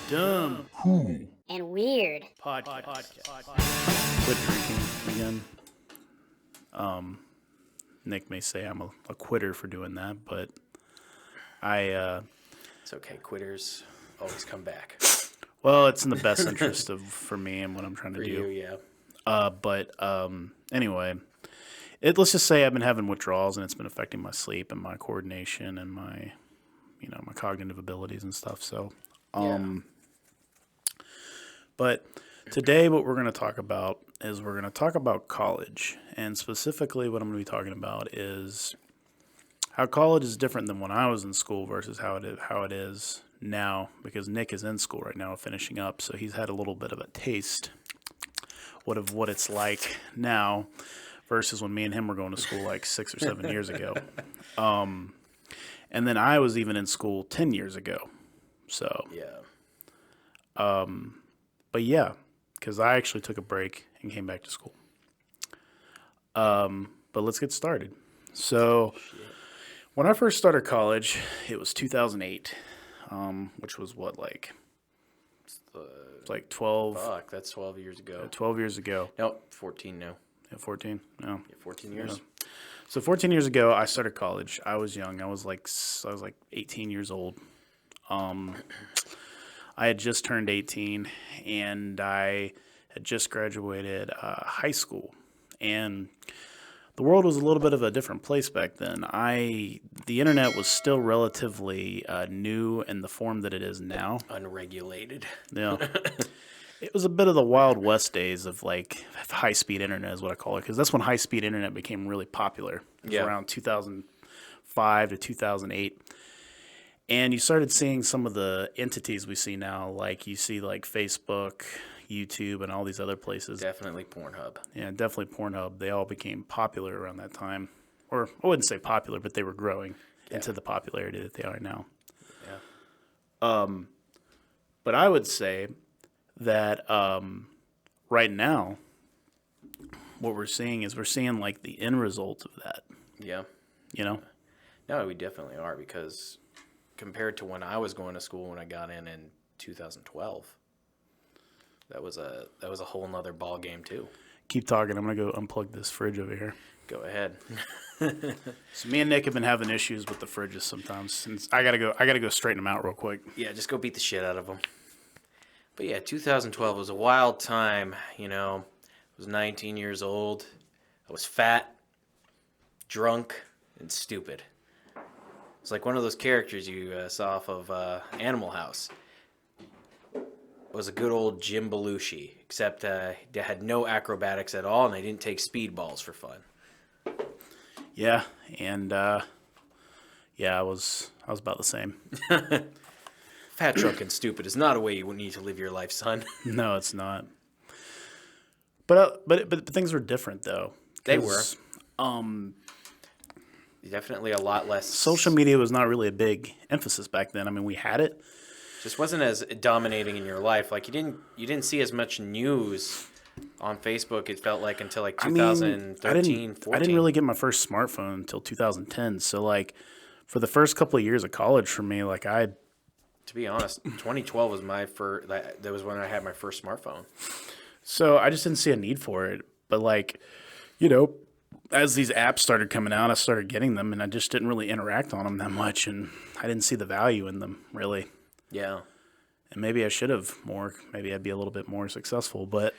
Dumb. Cool. And weird. Podcast. Quit drinking again. Nick may say I'm a quitter for doing that, but It's okay. Quitters always come back. well, it's in the best interest for me and what I'm trying to For do. you, yeah. Anyway, let's just say I've been having withdrawals and it's been affecting my sleep and my coordination and my cognitive abilities and stuff. So, but today what we're going to talk about is we're going to talk about college, and specifically what I'm going to be talking about is how college is different than when I was in school versus how it is now, because Nick is in school right now finishing up, so he's had a little bit of a taste of what it's like now versus when me and him were going to school like 6 or 7 years ago. And then I was even in school 10 years ago. So, Yeah. but yeah, because I actually took a break and came back to school. But let's get started. So, when I first started college, it was 2008, which was what, like 12. Fuck, that's 12 years ago. 12 years ago. Nope, 14 now. Yeah, 14? No. Yeah, 14 years. Yeah. So 14 years ago, I started college. I was young. I was like 18 years old. I had just turned 18, and I had just graduated high school. And the world was a little bit of a different place back then. The internet was still relatively new in the form that it is now. Unregulated. Yeah. It was a bit of the Wild West days of like high-speed internet is what I call it, because that's when high-speed internet became really popular. It was around 2005 to 2008. And you started seeing some of the entities we see now, like you see like Facebook, YouTube, and all these other places. Definitely Pornhub. Yeah, definitely Pornhub. They all became popular around that time. Or I wouldn't say popular, but they were growing into the popularity that they are now. Yeah. But I would say that right now, what we're seeing like the end result of that. Yeah. You know? No, we definitely are, because compared to when I was going to school when I got in 2012, that was a whole nother ball game too. Keep talking. I'm gonna go unplug this fridge over here. Go ahead. So me and Nick have been having issues with the fridges sometimes. Since I gotta go straighten them out real quick. Yeah, just go beat the shit out of them. But yeah, 2012 was a wild time. You know, I was 19 years old. I was fat, drunk, and stupid. It's like one of those characters you saw off of Animal House. It was a good old Jim Belushi, except they had no acrobatics at all, and they didn't take speedballs for fun. Yeah, and I was about the same. Fat, drunk, and stupid is not a way you need to live your life, son. No, it's not. But things were different though. They were. Definitely a lot less. Social media was not really a big emphasis back then. I mean, we had it. Just wasn't as dominating in your life. Like you didn't see as much news on Facebook. It felt like until like 2013, 14. I didn't really get my first smartphone until 2010. So like, for the first couple of years of college for me, like to be honest, 2012 was my first. That was when I had my first smartphone. So I just didn't see a need for it. But like, as these apps started coming out, I started getting them, and I just didn't really interact on them that much, and I didn't see the value in them really. Yeah. And maybe I should have more. Maybe I'd be a little bit more successful. But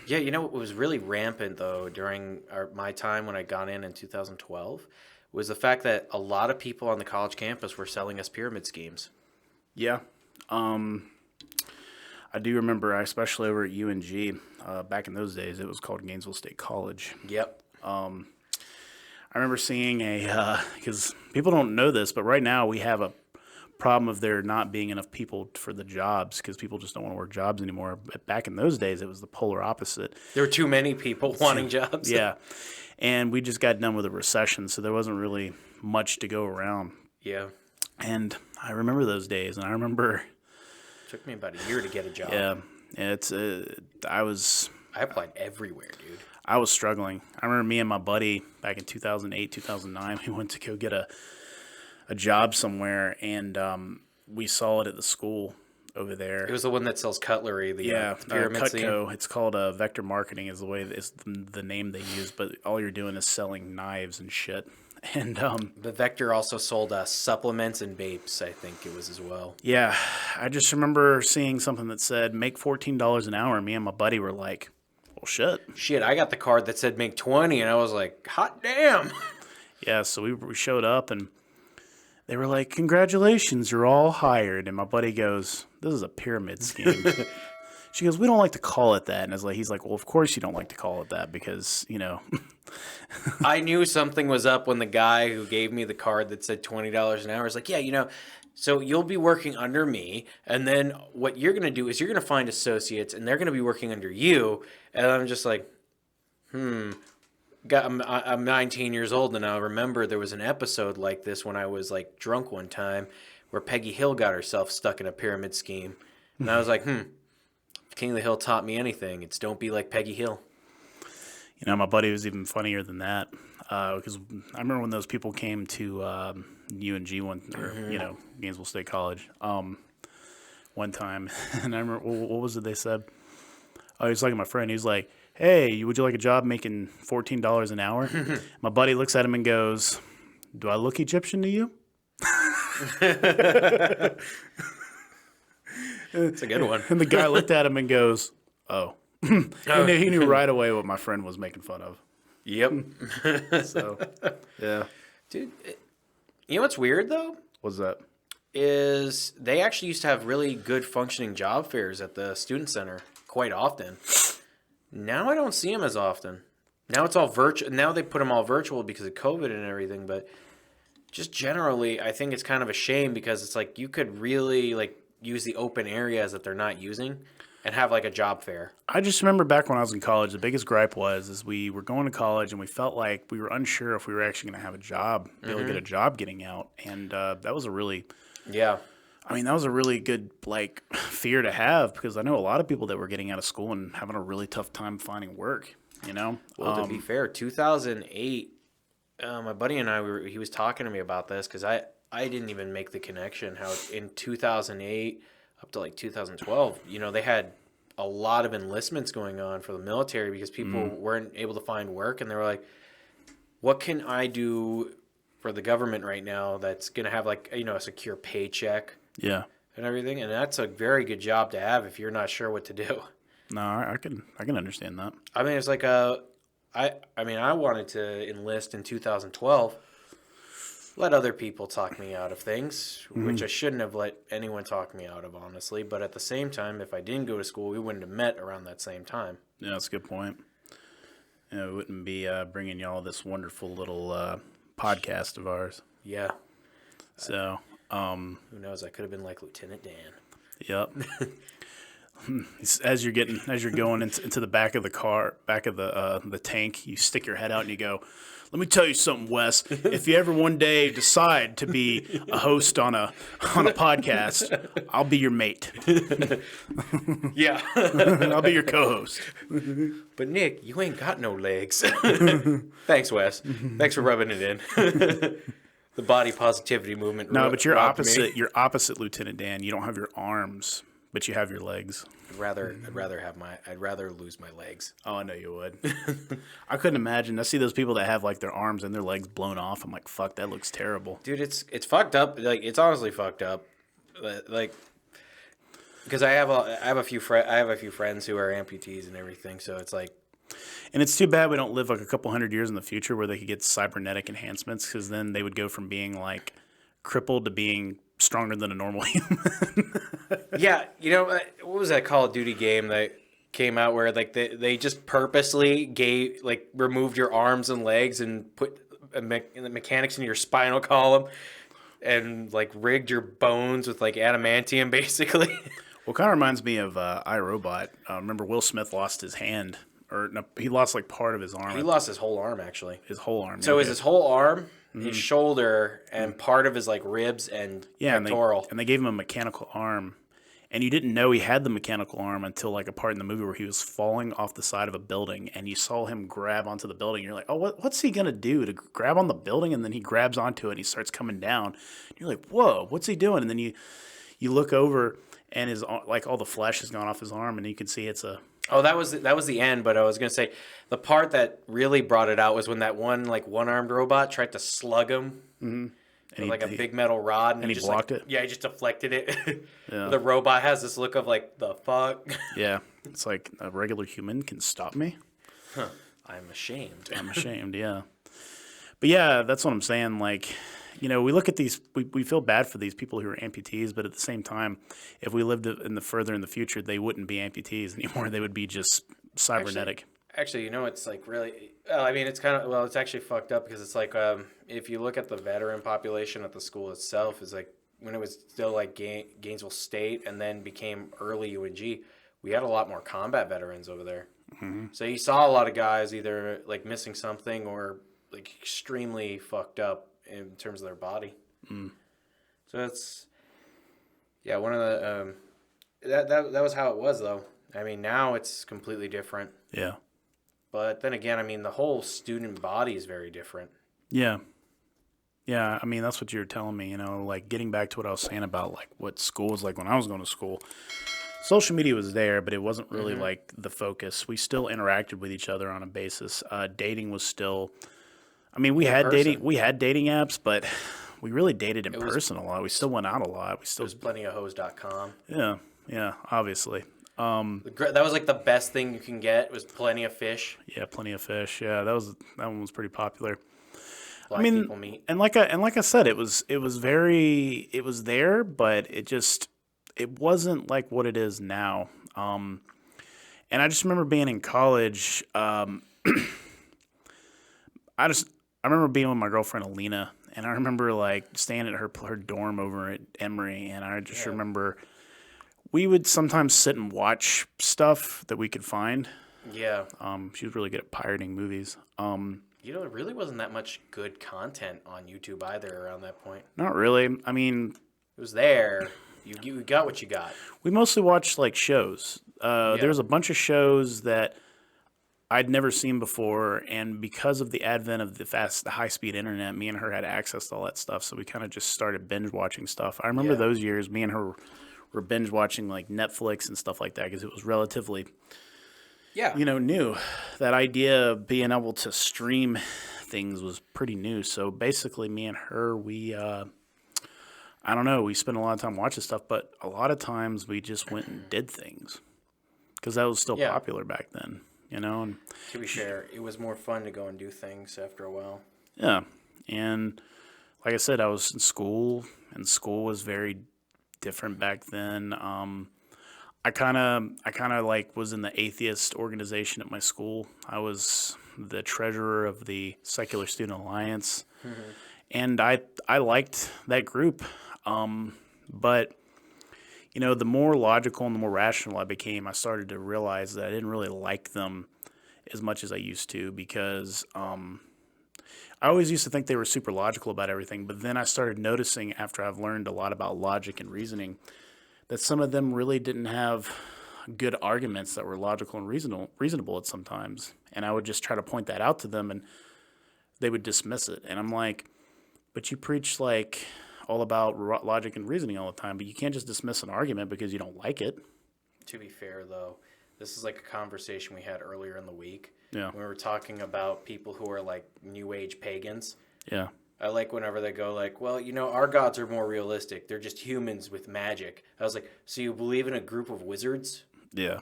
yeah, what was really rampant though during my time when I got in 2012 was the fact that a lot of people on the college campus were selling us pyramid schemes. Yeah. I do remember, especially over at UNG, back in those days, it was called Gainesville State College. Yep. I remember seeing because people don't know this, but right now we have a problem of there not being enough people for the jobs because people just don't want to work jobs anymore. But back in those days, it was the polar opposite. There were too many people wanting jobs. Yeah. And we just got done with a recession, so there wasn't really much to go around. Yeah. And I remember those days, and I remember... It took me about a year to get a job. Yeah. I applied everywhere, dude. I was struggling. I remember me and my buddy back in 2008, 2009, we went to go get a job somewhere, and we saw it at the school. over there. It was the one that sells cutlery. The pyramid scheme. Cutco. It's called Vector Marketing is the name they use, but all you're doing is selling knives and shit. And the Vector also sold supplements and vapes, I think it was as well. Yeah, I just remember seeing something that said make $14 an hour. Me and my buddy were like, well, shit. Shit, I got the card that said make 20, and I was like, hot damn. Yeah, so we showed up, and they were like, congratulations, you're all hired. And my buddy goes, this is a pyramid scheme. She goes, we don't like to call it that. And he's like, well, of course you don't like to call it that because, you know. I knew something was up when the guy who gave me the card that said $20 an hour was like, yeah, you know, so you'll be working under me. And then what you're going to do is you're going to find associates and they're going to be working under you. And I'm just like, I'm 19 years old and I remember there was an episode like this when I was like drunk one time where Peggy Hill got herself stuck in a pyramid scheme. And I was like, if King of the Hill taught me anything, it's don't be like Peggy Hill. You know, my buddy was even funnier than that because I remember when those people came to UNG Gainesville State College one time, and I remember what was it they said? Oh, he was talking to my friend. He was like, "Hey, would you like a job making $14 an hour?" My buddy looks at him and goes, "Do I look Egyptian to you?" It's a good one. And the guy looked at him and goes, "Oh." He knew right away what my friend was making fun of. Yep. So, yeah. Dude, you know what's weird, though? What's that? Is they actually used to have really good functioning job fairs at the student center quite often. Now I don't see them as often. Now it's all virtual. Now they put them all virtual because of COVID and everything. But just generally, I think it's kind of a shame because it's like you could really like use the open areas that they're not using and have like a job fair. I just remember back when I was in college, the biggest gripe was we were going to college and we felt like we were unsure if we were actually going to have a job, be able to get a job getting out. And that was a really, that was a really good like fear to have because I know a lot of people that were getting out of school and having a really tough time finding work, you know? Well, to be fair, 2008, my buddy and he was talking to me about this because I didn't even make the connection how in 2008 up to like 2012, you know, they had a lot of enlistments going on for the military because people weren't able to find work. And they were like, what can I do for the government right now that's going to have like, you know, a secure paycheck and everything? And that's a very good job to have if you're not sure what to do. No, I can understand that. I mean, it's like I wanted to enlist in 2012. Let other people talk me out of things, which I shouldn't have let anyone talk me out of, honestly. But at the same time, if I didn't go to school, we wouldn't have met around that same time. Yeah, that's a good point. You know, we wouldn't be bringing y'all this wonderful little podcast of ours. Yeah. So, who knows? I could have been like Lieutenant Dan. Yep. As you're going into the back of the car, back of the tank, you stick your head out and you go, "Let me tell you something, Wes. If you ever one day decide to be a host on a podcast, I'll be your mate." Yeah. I'll be your co-host. But Nick, you ain't got no legs. Thanks, Wes. Thanks for rubbing it in. The body positivity movement. No, but you're opposite. You're opposite, Lieutenant Dan. You don't have your arms, but you have your legs. I'd rather lose my legs. Oh, I know you would. I couldn't imagine. I see those people that have like their arms and their legs blown off. I'm like, fuck, that looks terrible. Dude, it's fucked up. Like, it's honestly fucked up. Like, because I have a few friends who are amputees and everything. So it's like, and it's too bad we don't live like a couple hundred years in the future where they could get cybernetic enhancements because then they would go from being like crippled to being stronger than a normal human. Yeah, you know, what was that Call of Duty game that came out where like they just purposely removed your arms and legs and put the mechanics in your spinal column and like rigged your bones with like adamantium basically. Well, it kind of reminds me of iRobot. Remember Will Smith lost his hand, or no, he lost like part of his arm. He lost his whole arm actually. His whole arm. So is his whole arm, his shoulder, and part of his like ribs and pectoral. And they gave him a mechanical arm. And you didn't know he had the mechanical arm until like a part in the movie where he was falling off the side of a building and you saw him grab onto the building. You're like, oh, what's he going to do to grab on the building? And then he grabs onto it and he starts coming down. And you're like, whoa, what's he doing? And then you look over and his like all the flesh has gone off his arm, and you can see it's a. Oh, that was the end. But I was gonna say the part that really brought it out was when that one-armed robot tried to slug him with like a big metal rod, and he just blocked it. Yeah, he just deflected it. Yeah. The robot has this look of like the fuck. Yeah, it's like a regular human can stop me. Huh. I'm ashamed. I'm ashamed. Yeah, but yeah, that's what I'm saying. Like, we look at these, we feel bad for these people who are amputees, but at the same time, if we lived further in the future, they wouldn't be amputees anymore. They would be just cybernetic. Actually, it's like really. I mean, it's kind of it's actually fucked up because it's like if you look at the veteran population at the school itself, is like when it was still like Gainesville State and then became early UNG, we had a lot more combat veterans over there. Mm-hmm. So you saw a lot of guys either like missing something or like extremely fucked up in terms of their body. Mm. So it's one of the that was how it was though. I mean, now it's completely different. Yeah. But then again, I mean, the whole student body is very different. Yeah. Yeah, I mean, that's what you were telling me, like getting back to what I was saying about like what school was like when I was going to school. Social media was there, but it wasn't really like the focus. We still interacted with each other on a basis. Dating was still, I mean, we had dating apps, but we really dated in person a lot. We still went out a lot. There's plenty of hoes.com. Yeah, obviously. That was like the best thing you can get was Plenty of Fish. Yeah, Plenty of Fish. Yeah, that one was pretty popular. Black people meet. And like I said, it was there, but it wasn't like what it is now. And I just remember being in college. I remember being with my girlfriend Alina, and I remember like staying at her dorm over at Emory, and I just remember we would sometimes sit and watch stuff that we could find. Yeah. She was really good at pirating movies. It really wasn't that much good content on YouTube either around that point. Not really. I mean, it was there. You got what you got. We mostly watched like shows. There was a bunch of shows that I'd never seen before, and because of the advent of the high-speed internet, me and her had access to all that stuff, so we kind of just started binge-watching stuff. I remember those years, me and her were binge-watching like Netflix and stuff like that because it was relatively, new. That idea of being able to stream things was pretty new, so basically me and her, we spent a lot of time watching stuff, but a lot of times we just went and did things because that was still popular back then. And to be fair, it was more fun to go and do things after a while. Yeah, and like I said, I was in school, and school was very different back then. I kind of like was in the atheist organization at my school. I was the treasurer of the Secular Student Alliance, and I liked that group, but. The more logical and the more rational I became, I started to realize that I didn't really like them as much as I used to because I always used to think they were super logical about everything. But then I started noticing after I've learned a lot about logic and reasoning that some of them really didn't have good arguments that were logical and reasonable at some times. And I would just try to point that out to them and they would dismiss it. And I'm like, but you preach like all about logic and reasoning all the time, but you can't just dismiss an argument because you don't like it. To be fair, though, this is like a conversation we had earlier in the week. Yeah. We were talking about people who are like New Age pagans. Yeah. I like whenever they go like, well, our gods are more realistic. They're just humans with magic. I was like, so you believe in a group of wizards? Yeah.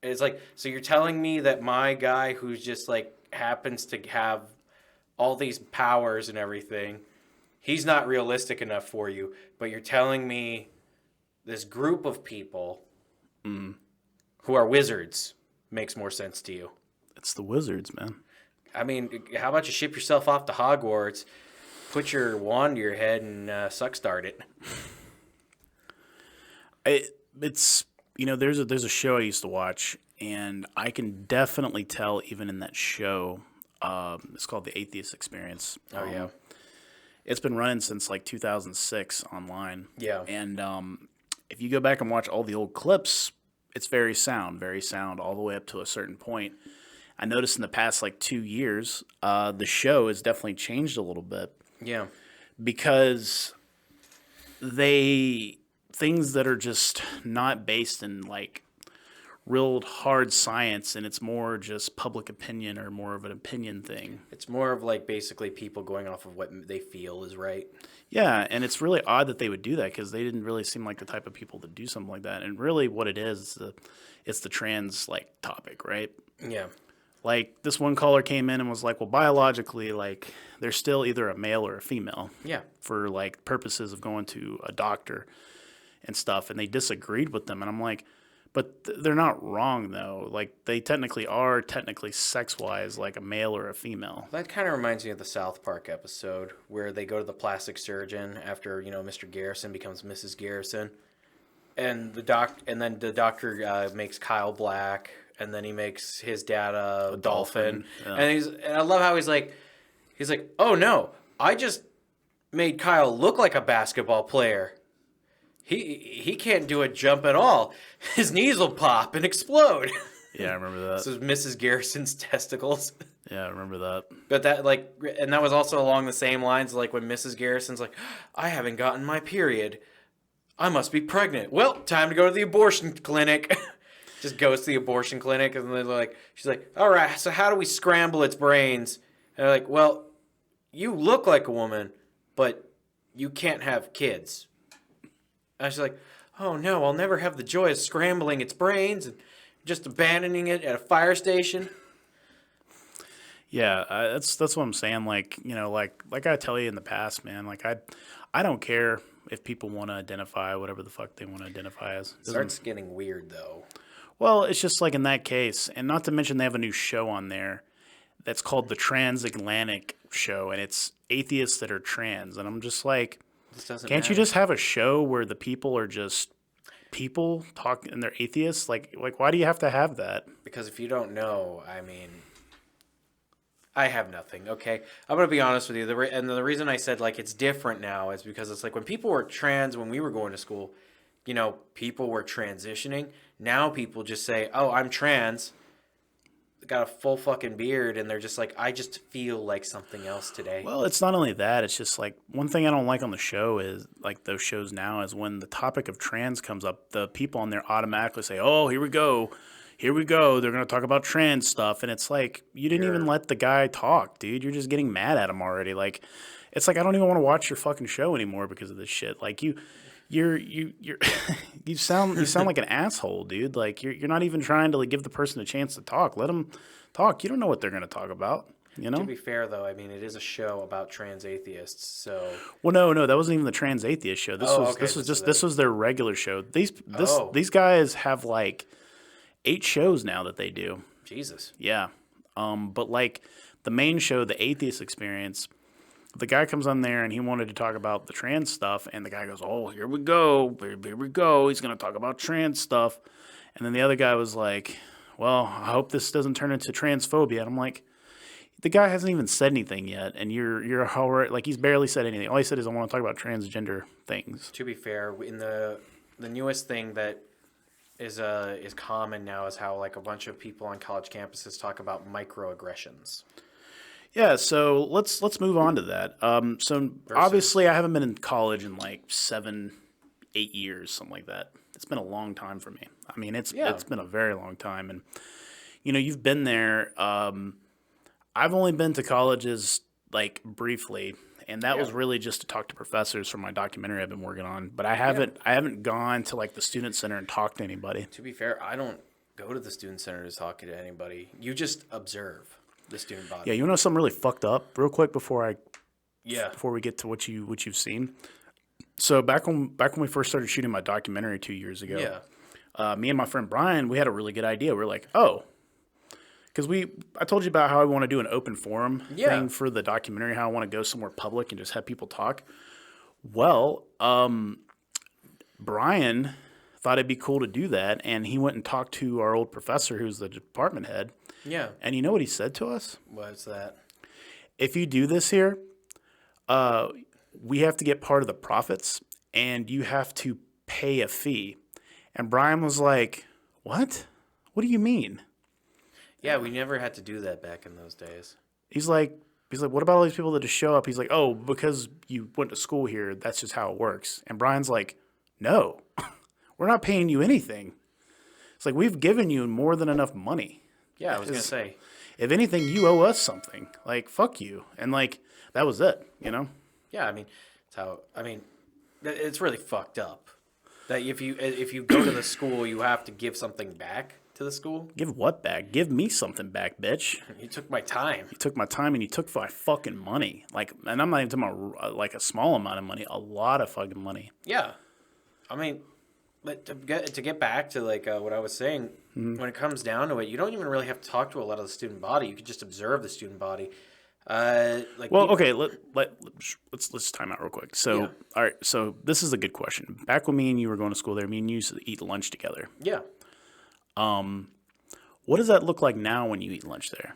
It's like, so you're telling me that my guy who's just like happens to have all these powers and everything, he's not realistic enough for you, but you're telling me this group of people who are wizards makes more sense to you. It's the wizards, man. I mean, how about you ship yourself off to Hogwarts, put your wand to your head, and suck start it? It's there's a show I used to watch, and I can definitely tell even in that show. It's called The Atheist Experience. Oh yeah. It's been running since like 2006 online. Yeah. And if you go back and watch all the old clips, it's very sound all the way up to a certain point. I noticed in the past like 2 years, the show has definitely changed a little bit. Yeah. Because they things that are just not based in like real hard science, and it's more just public opinion or more of an opinion thing. It's more of like basically people going off of what they feel is right. Yeah, and it's really odd that they would do that because they didn't really seem like the type of people to do something like that. And really, what it is, it's the trans like topic, right? Yeah. Like this one caller came in and was like, "Well, biologically, like they're still either a male or a female Yeah. for like purposes of going to a doctor and stuff." And they disagreed with them, and I'm like, "But they're not wrong though. Like they technically are sex wise like a male or a female." That kind of reminds me of the South Park episode where they go to the plastic surgeon after, Mr. Garrison becomes Mrs. Garrison. And then the doctor makes Kyle black, and then he makes his dad a dolphin. Yeah. And I love how he's like, "Oh no, I just made Kyle look like a basketball player. He can't do a jump at all. His knees will pop and explode." Yeah, I remember that. This is Mrs. Garrison's testicles. Yeah, I remember that. But and that was also along the same lines, like when Mrs. Garrison's like, "I haven't gotten my period. I must be pregnant. Well, time to go to the abortion clinic." Just goes to the abortion clinic, and then she's like, "All right, so how do we scramble its brains?" And they're like, "Well, you look like a woman, but you can't have kids." And she's like, "Oh no, I'll never have the joy of scrambling its brains and just abandoning it at a fire station." Yeah, that's what I'm saying. Like like I tell you in the past, man. Like I don't care if people want to identify whatever the fuck they want to identify as. It starts getting weird though. Well, it's just like in that case, and not to mention they have a new show on there that's called the Transatlantic Show, and it's atheists that are trans, and I'm just like, This doesn't can't you matter. just have a show where the people are just people talk and they're atheists? Like why do you have to have that? Because if you don't know, I mean, I have nothing. Okay, I'm gonna be honest with you. And the reason I said like it's different now is because it's like when people were trans when we were going to school, people were transitioning. Now people just say, "Oh, I'm trans." Got a full fucking beard, and they're just like, "I just feel like something else today." Well, it's not only that. It's just like one thing I don't like on the show is like those shows now is when the topic of trans comes up, the people on there automatically say, "Oh, here we go. Here we go. They're going to talk about trans stuff." And it's like, you didn't even let the guy talk, dude. You're just getting mad at him already. Like, it's like, I don't even want to watch your fucking show anymore because of this shit. Like you're you sound like an asshole, dude. Like you're not even trying to like give the person a chance to talk. Let them talk. You don't know what they're going to talk about, To be fair, though, I mean, it is a show about trans atheists, so... Well, no, that wasn't even the trans atheist show. This was their regular show. These guys have like 8 shows now that they do. Jesus. Yeah. But like the main show, the Atheist Experience, the guy comes on there and he wanted to talk about the trans stuff, and the guy goes, "Oh, here we go. Here we go. He's going to talk about trans stuff." And then the other guy was like, "Well, I hope this doesn't turn into transphobia." And I'm like, the guy hasn't even said anything yet, and you're already, like, he's barely said anything. All he said is, "I want to talk about transgender things." To be fair, in the newest thing that is common now is how like a bunch of people on college campuses talk about microaggressions. Yeah, so let's move on to that. Obviously I haven't been in college in like 7-8 years, something like that. It's been a long time for me. I mean, it's been a very long time, and you've been there. I've only been to colleges like briefly, and that was really just to talk to professors for my documentary I've been working on. But I haven't gone to like the student center and talked to anybody. To be fair, I don't go to the student center to talk to anybody. You just observe the student body. Yeah, you know something really fucked up? Real quick before we get to what you've seen. So back when we first started shooting my documentary 2 years ago, me and my friend Brian, we had a really good idea. We were like, oh. Because I told you about how I want to do an open forum thing for the documentary, how I want to go somewhere public and just have people talk. Well, Brian thought it'd be cool to do that, and he went and talked to our old professor, who's the department head. Yeah. And you know what he said to us? What's that? If you do this here, we have to get part of the profits, and you have to pay a fee. And Brian was like, "What? What do you mean?" Yeah, we never had to do that back in those days. He's like, "What about all these people that just show up?" He's like, "Oh, because you went to school here, that's just how it works." And Brian's like, No, we're not paying you anything. It's like we've given you more than enough money. Yeah, I was gonna say. If anything, you owe us something. Like, fuck you. And like, that was it, you know? Yeah, I mean, it's how. I mean, it's really fucked up that if you go to the school, you have to give something back to the school. Give what back? Give me something back, bitch. You took my time. You took my time and you took my fucking money. Like, and I'm not even talking about like a small amount of money, a lot of fucking money. Yeah, I mean, but to get back to like what I was saying, when it comes down to it, you don't even really have to talk to a lot of the student body. You can just observe the student body. Okay, let's time out real quick. So, Yeah. all right, so this is a good question. Back when me and you were going to school there, me and you used to eat lunch together. Yeah. What does that look like now when you eat lunch there?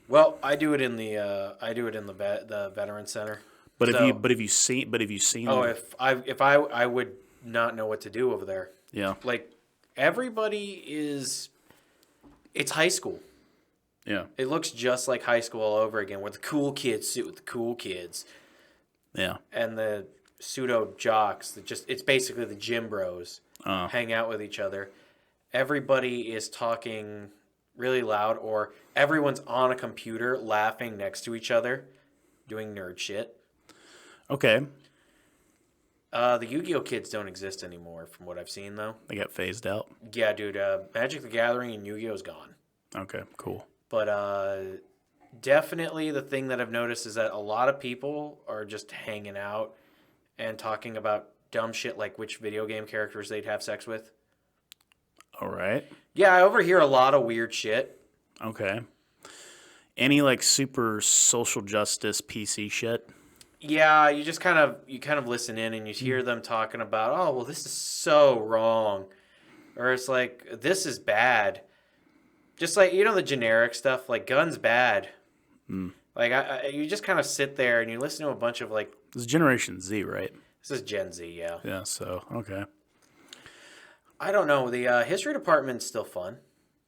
Well, I do it in the the veteran center. But So- have you seen? Oh, if I would not know what to do over there. Yeah, Like everybody is, it's high school. yeah, It looks just like high school all over again, where the cool kids sit with the cool kids yeah. and the pseudo jocks that it's basically the gym bros hang out with each other. Everybody is talking really loud, or everyone's on a computer laughing next to each other, doing nerd shit. Okay, The Yu-Gi-Oh kids don't exist anymore, from what I've seen, though. they got phased out. Yeah, dude, Magic the Gathering and Yu-Gi-Oh's gone. Okay, cool. But definitely the thing that I've noticed is that a lot of people are just hanging out and talking about dumb shit like which video game characters they'd have sex with. All right. Yeah, I overhear a lot of weird shit. Okay. Any like super social justice PC shit? Yeah, you just kind of listen in and you hear them talking about, oh, well, this is so wrong. Or it's like, this is bad. Just like, the generic stuff, like guns bad. Like, you just kind of sit there and you listen to a bunch of like, This is Generation Z, right? this is Gen Z, yeah. Yeah. So okay, I don't know. The history department's still fun.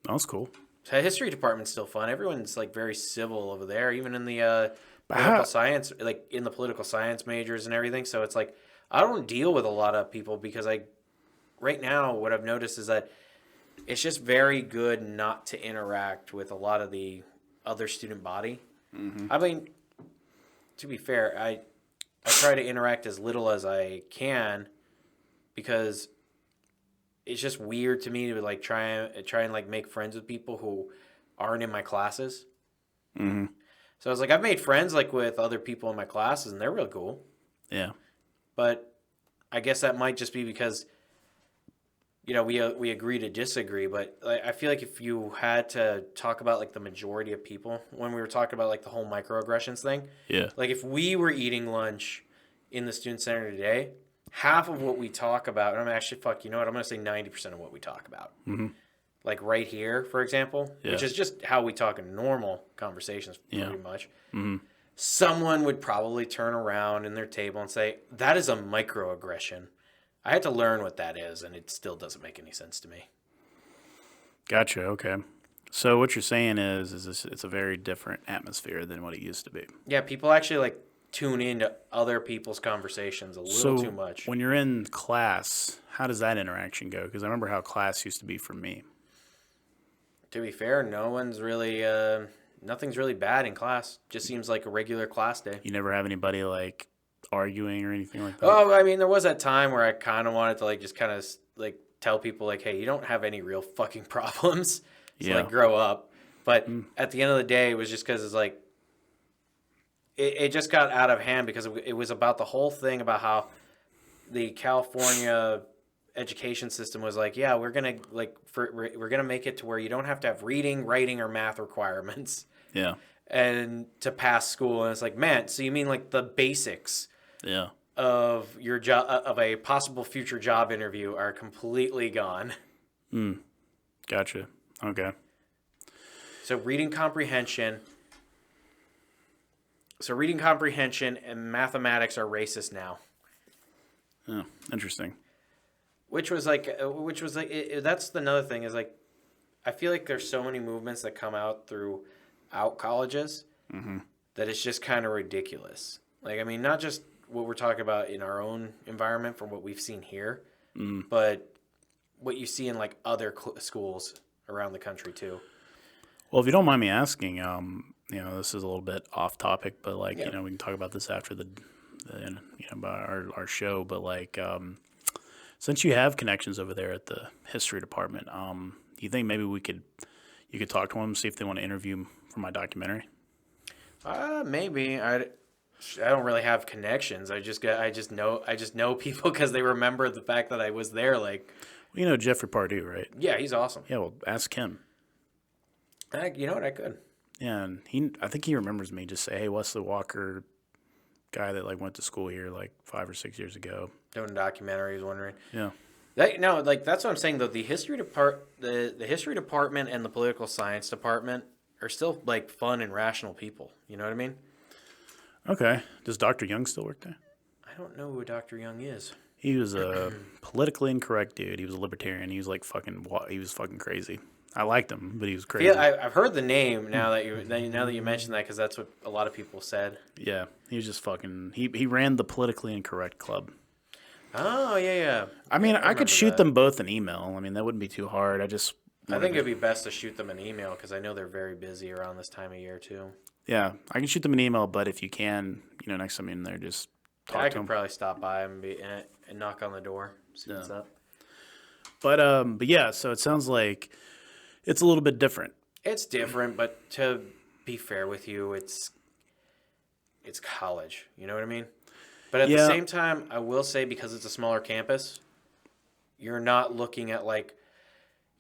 that's cool. The history department's still fun. Everyone's like very civil over there, even in the But political how- science, like in the political science majors and everything. So it's like I don't deal with a lot of people because right now what I've noticed is that it's just very good not to interact with a lot of the other student body. I mean, to be fair, I try to interact as little as I can because it's just weird to me to like try and like make friends with people who aren't in my classes. Mm-hmm. So I was like, I've made friends like with other people in my classes, and they're real cool. Yeah. But I guess that might just be because we agree to disagree. But I feel like if you had to talk about like the majority of people when we were talking about like the whole microaggressions thing, Yeah. like if we were eating lunch in the student center today, half of what we talk about, and I'm actually, you know what, I'm going to say 90% of what we talk about. Mm-hmm. Like right here, for example, which Yeah. is just how we talk in normal conversations Yeah. pretty much. Mm-hmm. Someone would probably turn around in their table and say, that is a microaggression. I had to learn what that is, and it still doesn't make any sense to me. Gotcha. Okay. So what you're saying is it's a very different atmosphere than what it used to be. Yeah, people actually like tune into other people's conversations a little too much. When you're in class, how does that interaction go? Because I remember how class used to be for me. To be fair, nothing's really bad in class. Just seems like a regular class day. You never have anybody like arguing or anything like that. Oh, I mean, there was that time where I kind of wanted to like just kind of like tell people like, hey, you don't have any real fucking problems. So Yeah. like grow up. But at the end of the day, it was just because it's like it just got out of hand because it was about the whole thing about how the California education system was like, yeah, we're gonna make it to where you don't have to have reading, writing, or math requirements. Yeah. And to pass school, and it's like, man, so you mean like the basics Yeah. of your job of a possible future job interview are completely gone. Gotcha. Okay. So reading comprehension and mathematics are racist now. Oh, interesting. Which was like that's another thing is like, I feel like there's so many movements that come out throughout colleges that it's just kind of ridiculous. Like, I mean, not just what we're talking about in our own environment from what we've seen here, but what you see in like other schools around the country too. Well, if you don't mind me asking, this is a little bit off topic, but like, Yeah. we can talk about this after about our show. But like, since you have connections over there at the history department, do you think maybe you could talk to them, see if they want to interview for my documentary? Maybe I don't really have connections. I just know people because they remember the fact that I was there. Like, Well, you know Jeffrey Pardue, right? yeah, he's awesome. Yeah, well, ask him. You know what? I could. Yeah, and I think he remembers me. Just say, hey, Wesley Walker, guy that like went to school here like 5 or 6 years ago. Doing documentaries, wondering. Yeah. That's what I'm saying though. The history the history department and the political science department are still like fun and rational people. You know what I mean? Okay. Does Dr. Young still work there? I don't know who Dr. Young is. He was a politically incorrect dude. He was a libertarian. He was like he was fucking crazy. I liked him, but he was crazy. Yeah, I've heard the name now that you mentioned that because that's what a lot of people said. Yeah, he was just fucking. He ran the politically incorrect club. Oh yeah. I mean, I could remember shoot that. them both an email. I mean, that wouldn't be too hard. I think it'd be best to shoot them an email because I know they're very busy around this time of year too. Yeah, I can shoot them an email, but if you can, next time you're in there, just talk I to could them. probably stop by and knock on the door, see what's up. But yeah, so it sounds like it's a little bit different. It's different, but to be fair with you, it's college. You know what I mean? But at the same time, I will say because it's a smaller campus, you're not looking at like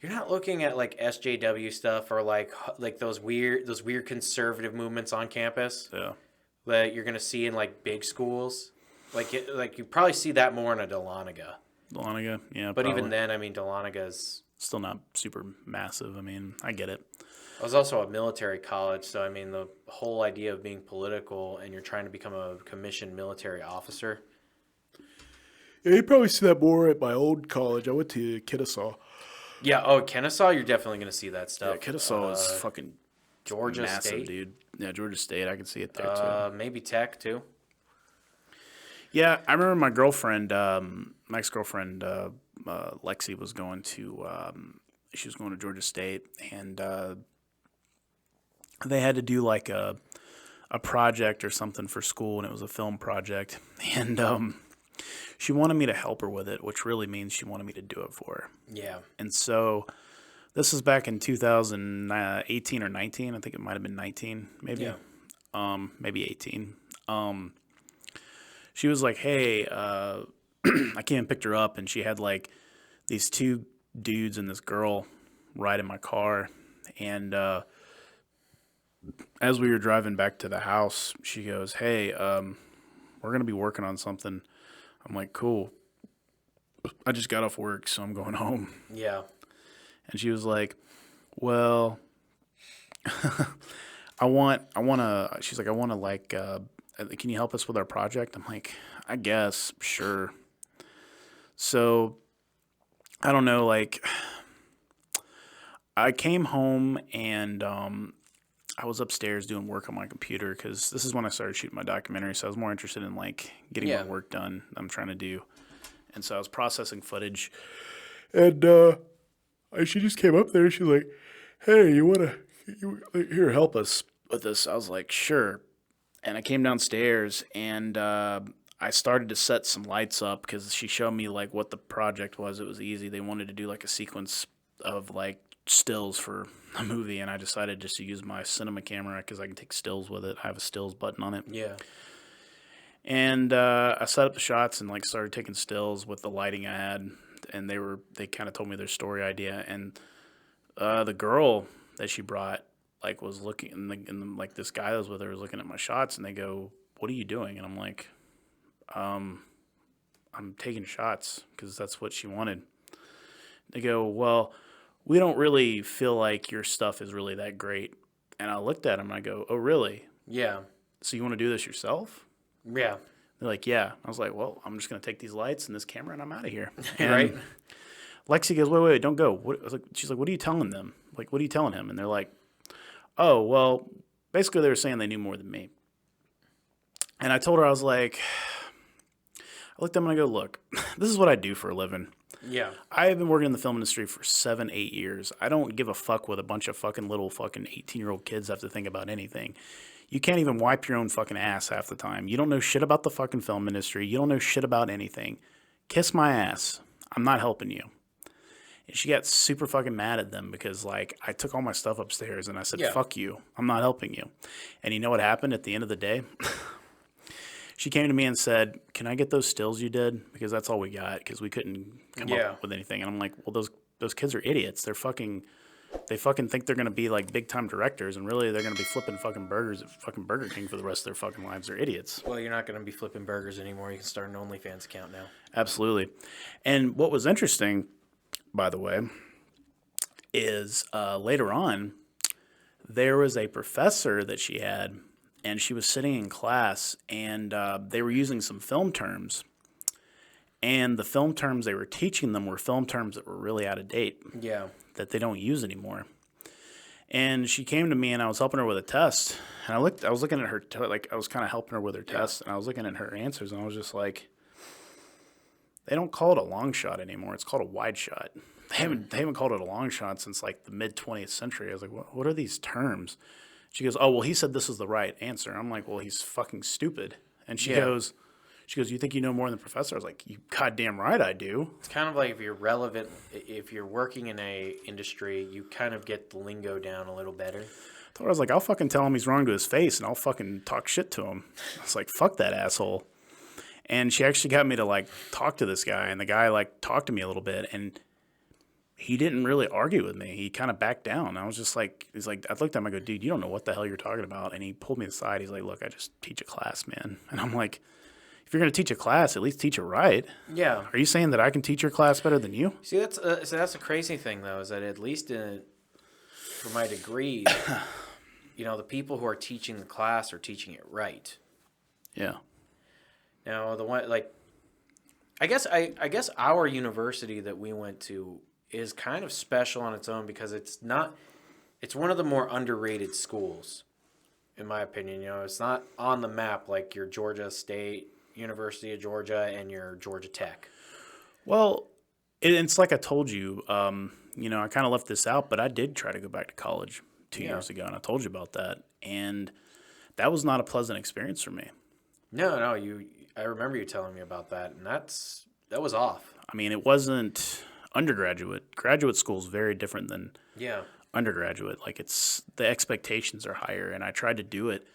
SJW stuff or like those weird conservative movements on campus Yeah. that you're gonna see in like big schools. Like you probably see that more in a Dahlonega. Dahlonega, yeah. But probably. even then, I mean, Dahlonaga's Still not super massive. I mean, I get it. I was also a military college, so I mean, the whole idea of being political and you're trying to become a commissioned military officer. Yeah, you probably see that more at my old college. I went to Kennesaw. Yeah, Kennesaw, you're definitely going to see that stuff. Yeah, Kennesaw is fucking Georgia massive, State, dude. Yeah, Georgia State. I can see it there too. maybe Tech too. Yeah, I remember my girlfriend, my ex-girlfriend, Lexi was going to, she was going to Georgia State, and they had to do like a project or something for school, and it was a film project, and she wanted me to help her with it, which really means she wanted me to do it for her. Yeah. And so this was back in 2018 or 19. I think it might have been 19, maybe. Yeah. Maybe 18. She was like, hey, I came and picked her up, and she had like these two dudes and this girl ride in my car. And as we were driving back to the house, she goes, hey, we're going to be working on something. I'm like, cool. I just got off work, so I'm going home. Yeah. And she was like, well, she's like, I want to like, can you help us with our project? I'm like, I guess, sure. So I don't know, like I came home and I was upstairs doing work on my computer because this is when I started shooting my documentary. So I was more interested in like getting my work done I'm trying to do. And so I was processing footage, and she just came up there. She's like, hey, here, help us with this. I was like, sure. And I came downstairs, and I started to set some lights up because she showed me like what the project was. It was easy. They wanted to do like a sequence of like stills for a movie, and I decided just to use my cinema camera because I can take stills with it. I have a stills button on it. Yeah. And I set up the shots and like started taking stills with the lighting I had, and they kind of told me their story idea. And the girl that she brought like was looking, and like this guy that was with her was looking at my shots, and they go, "What are you doing?" And I'm like, I'm taking shots because that's what she wanted. They go, well, we don't really feel like your stuff is really that great. And I looked at him and I go, oh, really? Yeah. So you want to do this yourself? Yeah. They're like, yeah. I was like, well, I'm just going to take these lights and this camera and I'm out of here. And Right. Lexi goes, wait, don't go. She's like, what are you telling them? Like, what are you telling him? And they're like, oh, well, basically they were saying they knew more than me. And I told her, I was like, I looked at him and I go, look, this is what I do for a living. Yeah. I have been working in the film industry for 7, 8 years. I don't give a fuck what a bunch of fucking little fucking 18-year-old kids have to think about anything. You can't even wipe your own fucking ass half the time. You don't know shit about the fucking film industry. You don't know shit about anything. Kiss my ass. I'm not helping you. And she got super fucking mad at them because, like, I took all my stuff upstairs and I said, Yeah. fuck you. I'm not helping you. And you know what happened at the end of the day? She came to me and said, can I get those stills you did? Because that's all we got because we couldn't come up with anything. And I'm like, well, those kids are idiots. They fucking think they're going to be, like, big-time directors, and really they're going to be flipping fucking burgers at fucking Burger King for the rest of their fucking lives. They're idiots. Well, you're not going to be flipping burgers anymore. You can start an OnlyFans account now. Absolutely. And what was interesting, by the way, is later on, there was a professor that she had, and she was sitting in class, and they were using some film terms. And the film terms they were teaching them were film terms that were really out of date. Yeah. That they don't use anymore. And she came to me, and I was helping her with a test. And I was looking at her, I was kind of helping her with her test, and I was looking at her answers, and I was just like, they don't call it a long shot anymore. It's called a wide shot. They haven't called it a long shot since like the mid 20th century. I was like, what are these terms? She goes, oh, well, he said this is the right answer. I'm like, well, he's fucking stupid. And she goes, you think you know more than the professor? I was like, you goddamn right I do. It's kind of like if you're relevant, if you're working in a industry, you kind of get the lingo down a little better. I was like, I'll fucking tell him he's wrong to his face, and I'll fucking talk shit to him. I was like, fuck that asshole. And she actually got me to, like, talk to this guy, and the guy, like, talked to me a little bit, and he didn't really argue with me. He kind of backed down. I was just like, I looked at him, I go, dude, you don't know what the hell you're talking about. And he pulled me aside. He's like, look, I just teach a class, man. And I'm like, if you're going to teach a class, at least teach it right. Yeah. Are you saying that I can teach your class better than you? See, that's the crazy thing, though, is that at least for my degree, the people who are teaching the class are teaching it right. Yeah. Now, the one, like, I guess our university that we went to is kind of special on its own because it's one of the more underrated schools, in my opinion. It's not on the map like your Georgia State, University of Georgia, and your Georgia Tech. Well, it's like I told you, I kind of left this out, but I did try to go back to college 2 years ago, and I told you about that. And that was not a pleasant experience for me. No, I remember you telling me about that, and that was off. I mean, it wasn't undergraduate. Graduate school is very different than undergraduate. Like, the expectations are higher, and I tried to do it,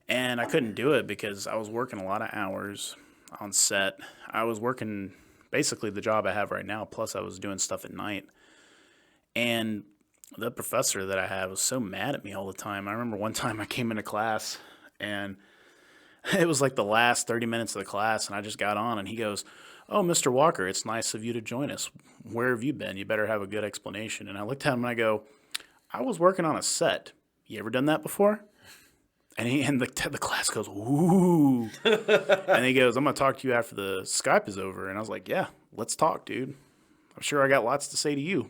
and I couldn't do it because I was working a lot of hours on set. I was working basically the job I have right now, plus I was doing stuff at night. And the professor that I had was so mad at me all the time. I remember one time I came into class, and it was like the last 30 minutes of the class, and I just got on, and he goes, oh, Mr. Walker, it's nice of you to join us. Where have you been? You better have a good explanation. And I looked at him, and I go, I was working on a set. You ever done that before? And the class goes, ooh. And he goes, I'm going to talk to you after the Skype is over. And I was like, yeah, let's talk, dude. I'm sure I got lots to say to you.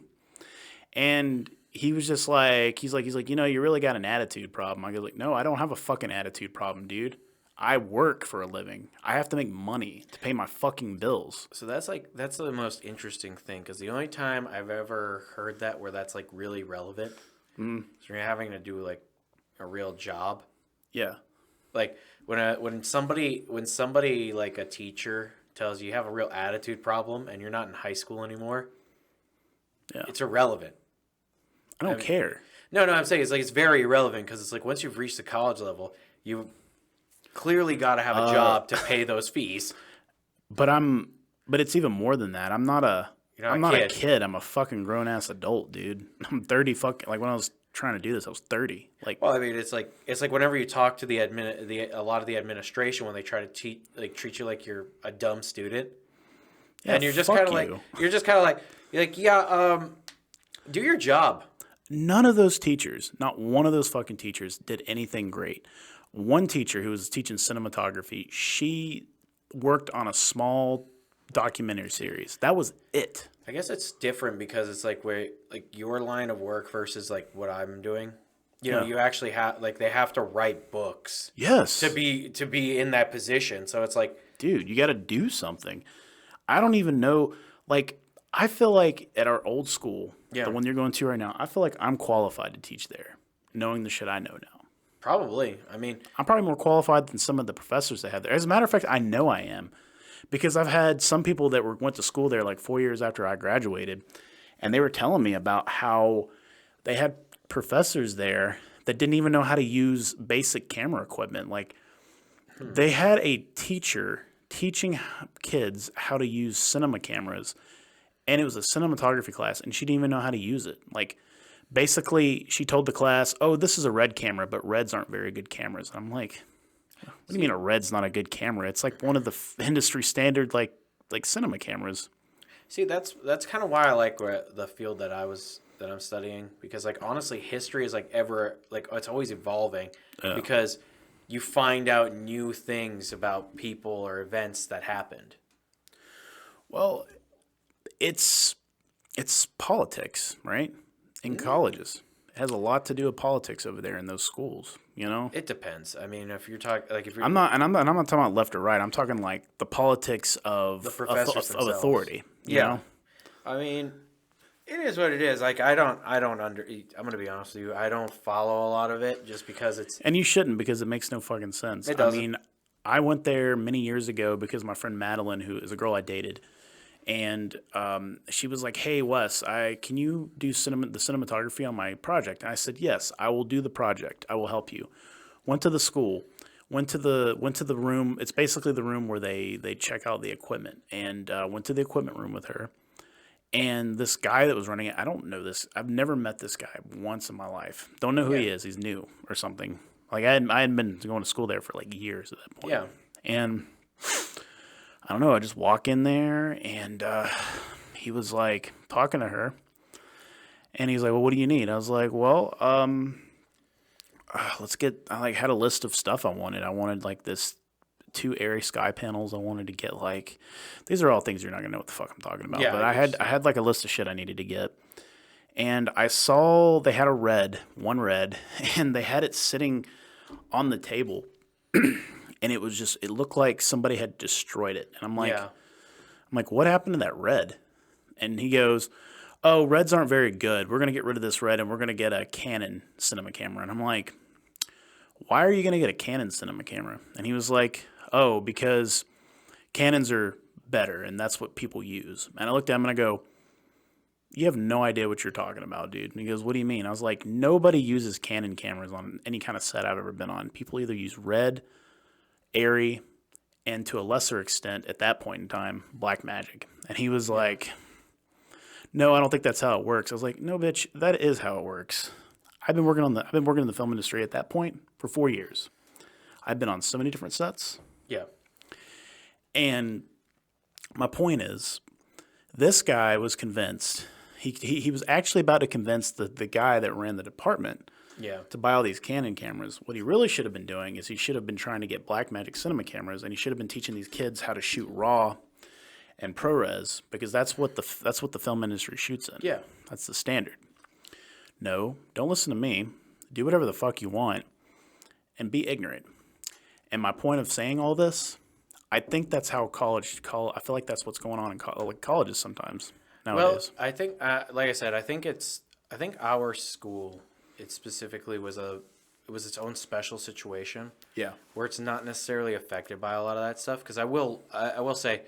And he was just like, he's like, you really got an attitude problem. I go like, no, I don't have a fucking attitude problem, dude. I work for a living. I have to make money to pay my fucking bills. So that's the most interesting thing, because the only time I've ever heard that where that's like really relevant is when you're having to do like a real job. Yeah. Like when somebody like a teacher tells you have a real attitude problem and you're not in high school anymore, it's irrelevant. I don't care. No, I'm saying it's very irrelevant because it's like once you've reached the college level, you clearly got to have a job to pay those fees. But it's even more than that. I'm not a kid. I'm a fucking grown ass adult, dude. I'm 30 fucking, like when I was trying to do this, I was 30. Like, well, I mean, it's like whenever you talk to a lot of the administration when they try to treat you like you're a dumb student. Yeah, and you're just kind of like, do your job. None of those teachers, not one of those fucking teachers did anything great. One teacher who was teaching cinematography, she worked on a small documentary series. That was it. I guess it's different because it's like your line of work versus like what I'm doing. You know, you actually have they have to write books. Yes. To be in that position. So it's like dude, you got to do something. I don't even know. Like, I feel like at our old school, the one you're going to right now, I feel like I'm qualified to teach there, knowing the shit I know now. Probably. I mean, I'm probably more qualified than some of the professors they have there. As a matter of fact, I know I am because I've had some people that went to school there like 4 years after I graduated, and they were telling me about how they had professors there that didn't even know how to use basic camera equipment. Like, they had a teacher teaching kids how to use cinema cameras, and it was a cinematography class, and she didn't even know how to use it. Like, basically, she told the class, "Oh, this is a red camera, but reds aren't very good cameras." And I'm like, "What do you mean a red's not a good camera? It's like one of the industry standard like cinema cameras." see, that's kind of why I like the field that I'm studying, because like honestly, history is like it's always evolving because you find out new things about people or events that happened. Well, it's politics, right? In colleges, it has a lot to do with politics over there in those schools. You know, It depends. I mean, if you're talking like if you're I'm not talking about left or right. I'm talking like the politics of the professors of themselves. authority. You Yeah. know? I mean, it is what it is. Like I'm gonna be honest with you. I don't follow a lot of it just because it's. And you shouldn't, because it makes no fucking sense. It doesn't. I mean, I went there many years ago because my friend Madeline, who is a girl I dated, and she was like, "Hey Wes, can you do the cinematography on my project?" And I said, "Yes, I will do the project. I will help you." Went to the school, went to the room. It's basically the room where they check out the equipment, and went to the equipment room with her. And this guy that was running it, I don't know this. I've never met this guy once in my life. Don't know who he is. He's new or something. Like I hadn't been going to school there for like years at that point. Yeah. And I don't know. I just walk in there, and he was like talking to her, and he's like, "Well, what do you need?" I was like, "Well, let's get." I like had a list of stuff I wanted. I wanted like this 2 airy sky panels. I wanted to get like, these are all things you're not gonna know what the fuck I'm talking about. Yeah, but I had like a list of shit I needed to get, and I saw they had one red, and they had it sitting on the table, and it looked like somebody had destroyed it. And I'm like, what happened to that red? And he goes, "Oh, reds aren't very good. We're gonna get rid of this red, and we're gonna get a Canon cinema camera." And I'm like, "Why are you gonna get a Canon cinema camera?" And he was like, "Oh, because Canons are better, and that's what people use." And I looked at him and I go, "You have no idea what you're talking about, dude." And he goes, "What do you mean?" I was like, "Nobody uses Canon cameras on any kind of set I've ever been on. People either use red, airy, and to a lesser extent, at that point in time, Blackmagic." And he was like, "No, I don't think that's how it works." I was like, "No, bitch, that is how it works. I've been working in the film industry at that point for 4 years. I've been on so many different sets." Yeah. And my point is, this guy was convinced. He was actually about to convince the guy that ran the department to buy all these Canon cameras. What he really should have been doing is he should have been trying to get Blackmagic cinema cameras, and he should have been teaching these kids how to shoot RAW and ProRes, because that's what the film industry shoots in. Yeah. That's the standard. No, don't listen to me. Do whatever the fuck you want, and be ignorant. And my point of saying all this, I think that's how I feel like that's what's going on in colleges sometimes nowadays. Well, I think, like I said, I think our school, it specifically was its own special situation. Yeah. Where it's not necessarily affected by a lot of that stuff. Because I will say,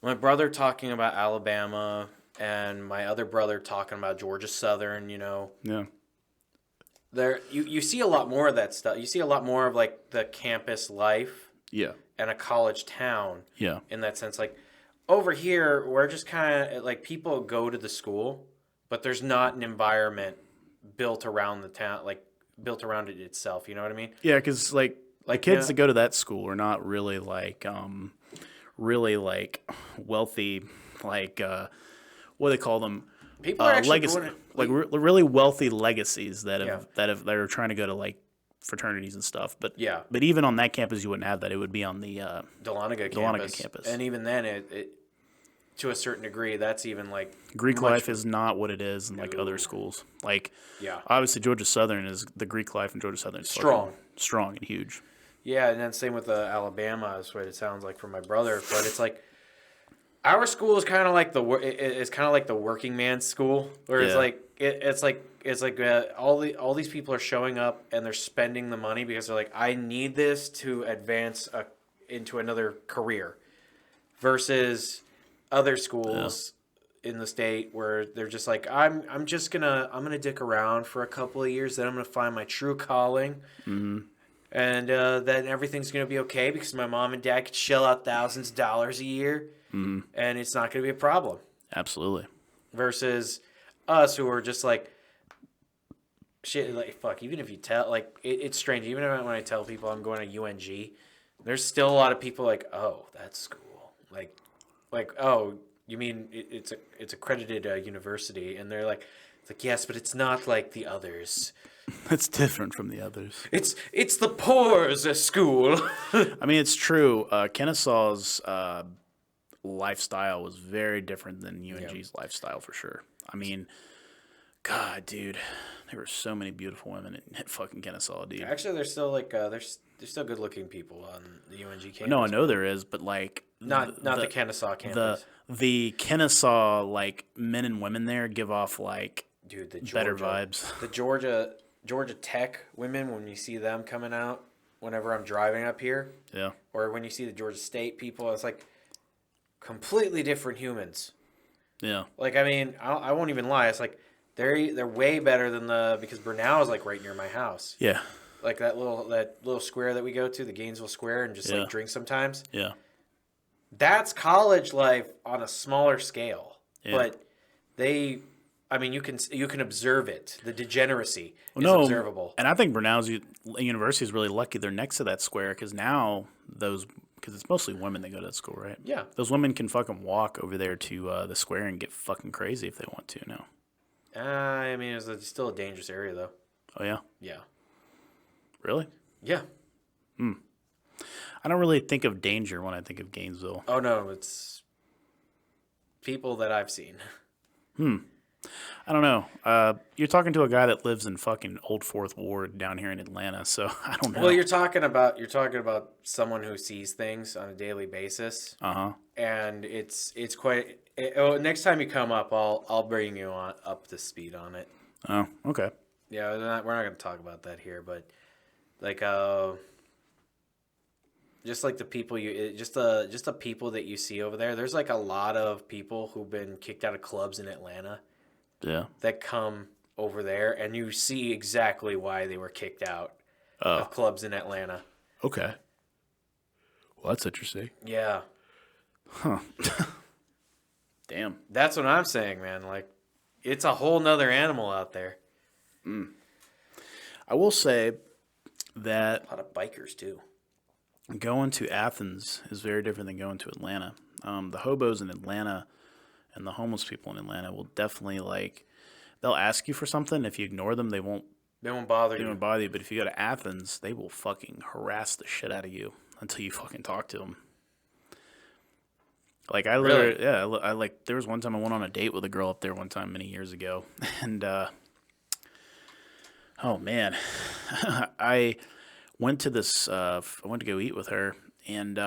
my brother talking about Alabama and my other brother talking about Georgia Southern, you know. Yeah. There, you see a lot more of that stuff. You see a lot more of like the campus life. Yeah. And a college town. Yeah. In that sense, like over here, we're just kind of like people go to the school, but there's not an environment built around the town, like built around it itself. You know what I mean? Yeah, because like the kids that go to that school are not really like wealthy, like what do they call them? People are actually legacy, really wealthy legacies that are trying to go to like fraternities and stuff. But even on that campus, you wouldn't have that. It would be on the Dahlonega campus. And even then, it to a certain degree, that's even like Greek life is not what it is in like other schools. Like obviously Georgia Southern is the Greek life, and Georgia Southern is strong and huge. Yeah, and then same with Alabama. Is what it sounds like from my brother. But it's like our school is kind of like it's kind of like the working man's school, where it's Yeah. like it's like all these people are showing up and they're spending the money because they're like, I need this to advance into another career, versus other schools in the state where they're just like, I'm gonna dick around for a couple of years, then I'm gonna find my true calling. Mm-hmm. And then everything's going to be okay because my mom and dad could shell out thousands of dollars a year, Mm-hmm. and it's not going to be a problem. Absolutely. Versus us, who are just like, shit, like, fuck, even if you tell, like, it's strange. Even when I tell people I'm going to UNG, there's still a lot of people like, oh, that's school. Like, oh, you mean it's accredited university? And they're like, it's like, yes, but it's not like the others. It's different from the others. It's the poor's school. I mean, it's true. Kennesaw's lifestyle was very different than UNG's lifestyle for sure. I mean, God, dude, there were so many beautiful women at fucking Kennesaw, dude. Actually, there's still like there's still good looking people on the UNG campus. No, I know there is, but like not the Kennesaw campus. The Kennesaw like men and women there give off like Dude, the better vibes. The Georgia Tech women, when you see them coming out whenever I'm driving up here, Yeah. or when you see the Georgia State people, it's like completely different humans. Yeah. Like, I mean, I won't even lie. It's like they're way better than because Bernal is like right near my house. Yeah. Like that little square that we go to, the Gainesville Square, and just like drink sometimes. Yeah. That's college life on a smaller scale. Yeah. But I mean, you can observe it. The degeneracy is No, observable. and I think Bernal's University is really lucky they're next to that square because now because it's mostly women that go to that school, right? Yeah. Those women can fucking walk over there to the square and get fucking crazy if they want to now. I mean, it's still a dangerous area, though. Oh, yeah? Yeah. Really? Yeah. I don't really think of danger when I think of Gainesville. Oh, no, it's people that I've seen. I don't know. You're talking to a guy that lives in fucking Old Fourth Ward down here in Atlanta, so I don't know. Well, you're talking about someone who sees things on a daily basis. Uh-huh. And it's quite. Next time you come up, I'll bring you up to speed on it. Oh, okay. Yeah, we're not going to talk about that here, but like just like the people just the people that you see over there. There's like a lot of people who've been kicked out of clubs in Atlanta. Yeah. That come over there, and you see exactly why they were kicked out of clubs in Atlanta. Okay. Well, that's interesting. Yeah. Huh. Damn. That's what I'm saying, man. Like, it's a whole nother animal out there. I will say that A lot of bikers, too. going to Athens is very different than going to Atlanta. The hobos in Atlanta and the homeless people in Atlanta will definitely they'll ask you for something. If you ignore them, they won't bother They you. won't bother you, but if you go to Athens, they will fucking harass the shit out of you until you fucking talk to them. Like, I literally, Really? yeah, there was one time I went on a date with a girl up there one time many years ago, and, oh man, I went to I went to go eat with her, and,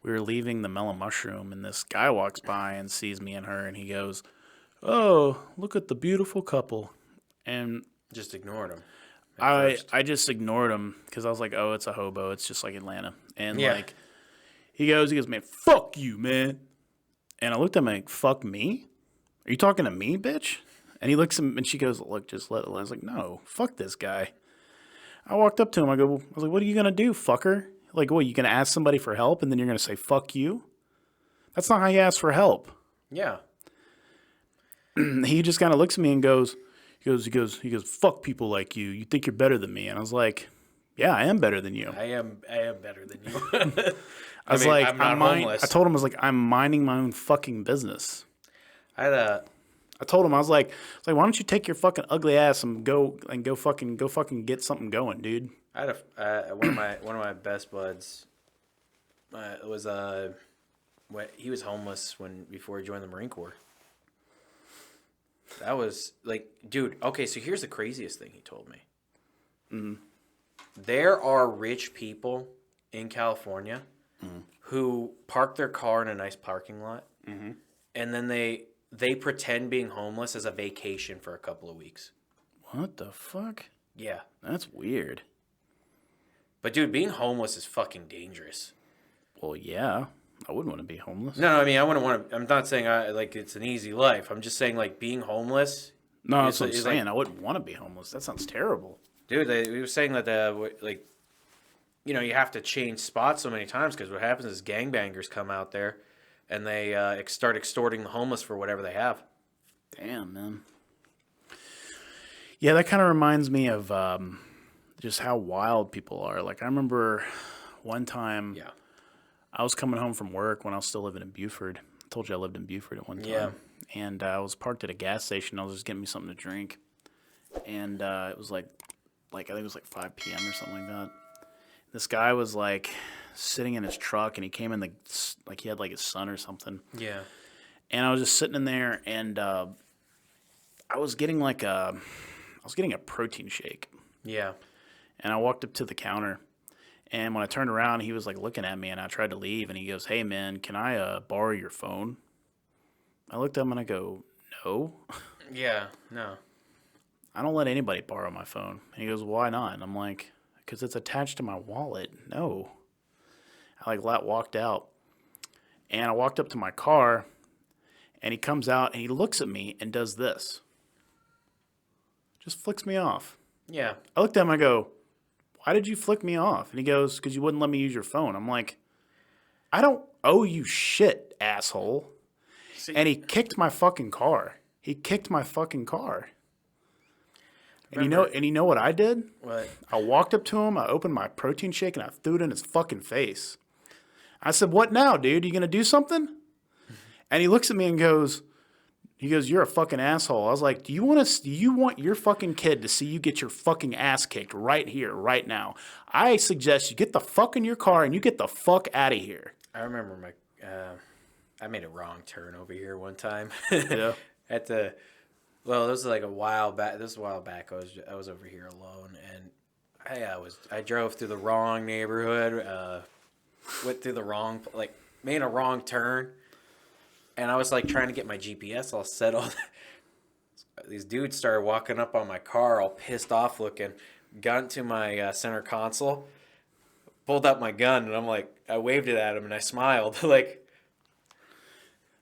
we were leaving the Mellow Mushroom, and this guy walks by and sees me and her, and he goes, "Oh, look at the beautiful couple," and Just ignored them. I just ignored him because I was like, oh, it's a hobo. It's just like Atlanta. And Yeah. like, he goes, man, fuck you, man. And I looked at him like, fuck me? Are you talking to me, bitch? And he looks at me, and she goes, look, just let it. I was like, no, fuck this guy. I walked up to him. I was like, what are you going to do, fucker? Like, what, you going to ask somebody for help and then you're going to say, fuck you? That's not how you ask for help. Yeah. He just kind of looks at me and goes, fuck people like you. You think you're better than me. And I was like, yeah, I am better than you. I am better than you. I was mean, like, I'm not homeless. I told him, I was like, I'm minding my own fucking business. I told him, I was like, why don't you take your fucking ugly ass and go fucking get something going, dude. I had one of my best buds. Was he was homeless before he joined the Marine Corps. That was like, dude. Okay, so here's the craziest thing he told me. there are rich people in California who park their car in a nice parking lot, and then they pretend being homeless as a vacation for a couple of weeks. What the fuck? Yeah. That's weird. But dude, being homeless is fucking dangerous. Well, yeah. I wouldn't want to be homeless. No, I mean, I wouldn't want to. I'm not saying like it's an easy life. I'm just saying like being homeless. No, that's what I'm saying. I wouldn't want to be homeless. That sounds terrible. Dude, we were saying that like, you know, you have to change spots so many times because what happens is gangbangers come out there, and they start extorting the homeless for whatever they have. Damn, man. Yeah, that kind of reminds me of just how wild people are. Like, I remember one time I was coming home from work when I was still living in Buford. I told you I lived in Buford at one time. Yeah. And I was parked at a gas station. I was just getting me something to drink. And it was like I think it was like 5 p.m. or something like that. This guy was like sitting in his truck, and he came in like he had like his son or something. Yeah. And I was just sitting in there, and I was getting a protein shake. Yeah. And I walked up to the counter, and when I turned around, he was like looking at me, and I tried to leave, and he goes, "Hey man, can I borrow your phone?" I looked at him and I go, "No." Yeah. No. I don't let anybody borrow my phone. And he goes, "Why not?" And I'm like, "Because it's attached to my wallet." No. I walked out, and I walked up to my car, and he comes out and he looks at me and does this. Just flicks me off. Yeah. I looked at him and I go, "Why did you flick me off?" And he goes, "Because you wouldn't let me use your phone." I'm like, "I don't owe you shit, asshole." See, And he kicked my fucking car. And you know what I did? What? I walked up to him, I opened my protein shake, and I threw it in his fucking face. I said, "What now, dude? You gonna do something?" And he looks at me and goes, "You're a fucking asshole." I was like, Do you want your fucking kid to see you get your fucking ass kicked right here, right now? I suggest you get the fuck in your car and you get the fuck out of here. I remember I made a wrong turn over here one time. Yeah. Well, this was like a while back. This was a while back. I was over here alone, and I drove through the wrong neighborhood. Went through the wrong, made a wrong turn, and I was like trying to get my GPS all settled. These dudes started walking up on my car, all pissed off looking. Got into my center console, pulled out my gun, and I'm like, I waved it at him, and I smiled,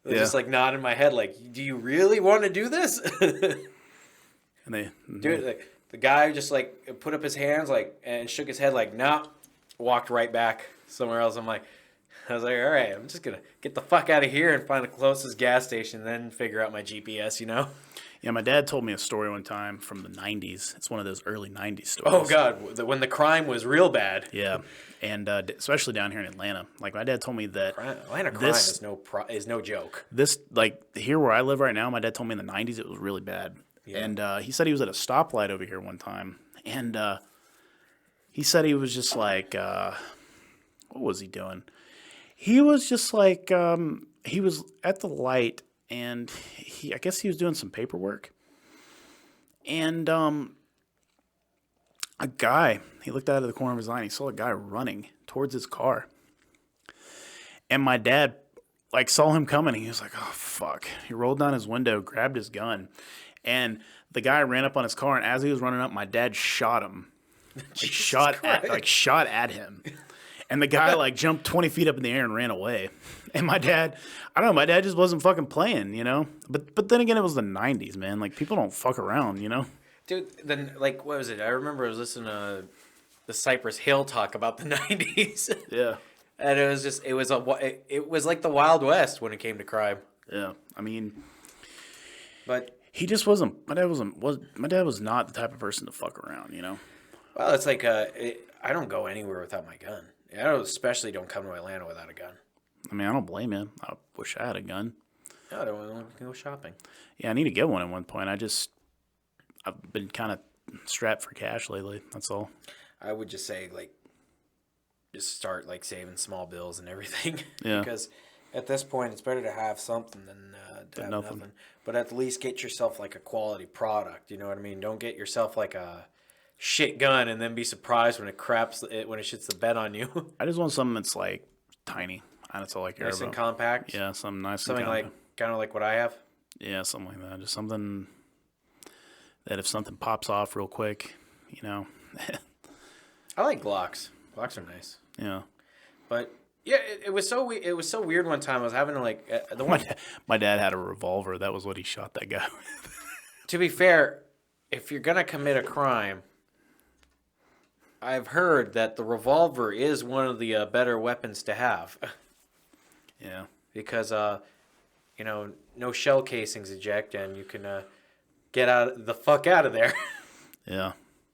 just like nodding my head, like, "Do you really want to do this?" And Dude, the guy just put up his hands and shook his head like, "Nah," walked right back somewhere else. I was like, all right, I'm just gonna get the fuck out of here and find the closest gas station, then figure out my GPS, you know? Yeah, my dad told me a story one time from the 90s. It's one of those early 90s stories. Oh, God, when the crime was real bad. Yeah, and especially down here in Atlanta. Like, my dad told me that Atlanta crime is no joke. This, here where I live right now, my dad told me in the 90s it was really bad. Yeah. And he said he was at a stoplight over here one time. And he said he was just like, what was he doing? He was just like, he was at the light, and I guess he was doing some paperwork. And a guy, he looked out of the corner of his eye, and he saw a guy running towards his car. And my dad, saw him coming, and he was like, "Oh, fuck." He rolled down his window, grabbed his gun, and the guy ran up on his car, and as he was running up, my dad shot him. Shot at him. And the guy, jumped 20 feet up in the air and ran away. And my dad, I don't know, my dad just wasn't fucking playing, you know? But then again, it was the 90s, man. People don't fuck around, you know? Dude, then, what was it? I remember I was listening to the Cypress Hill talk about the 90s. Yeah. And it was like the Wild West when it came to crime. Yeah. I mean, but he just wasn't, my dad was not the type of person to fuck around, you know? Well, it's I don't go anywhere without my gun. I especially don't come to Atlanta without a gun. I mean, I don't blame him. I wish I had a gun. No, I don't want to go shopping. Yeah, I need to get one at one point. I've been kind of strapped for cash lately. That's all. I would just say, just start, saving small bills and everything. Yeah. Because at this point, it's better to have something than to have nothing. But at least get yourself, a quality product. You know what I mean? Don't get yourself, a shit gun and then be surprised when it shits the bed on you. I just want something that's like tiny. That's all I care Nice about. and compact. Yeah, something nice Something and like compact. kind of like what I have. Yeah, something like that. Just something that if something pops off real quick, you know. I like Glocks. Glocks are nice. Yeah. But yeah, it was so it was so weird one time. I was having to like the one. My dad had a revolver. That was what he shot that guy with. To be fair, if you're gonna commit a crime, I've heard that the revolver is one of the better weapons to have. Yeah. Because no shell casings eject, and you can get the fuck out of there. Yeah.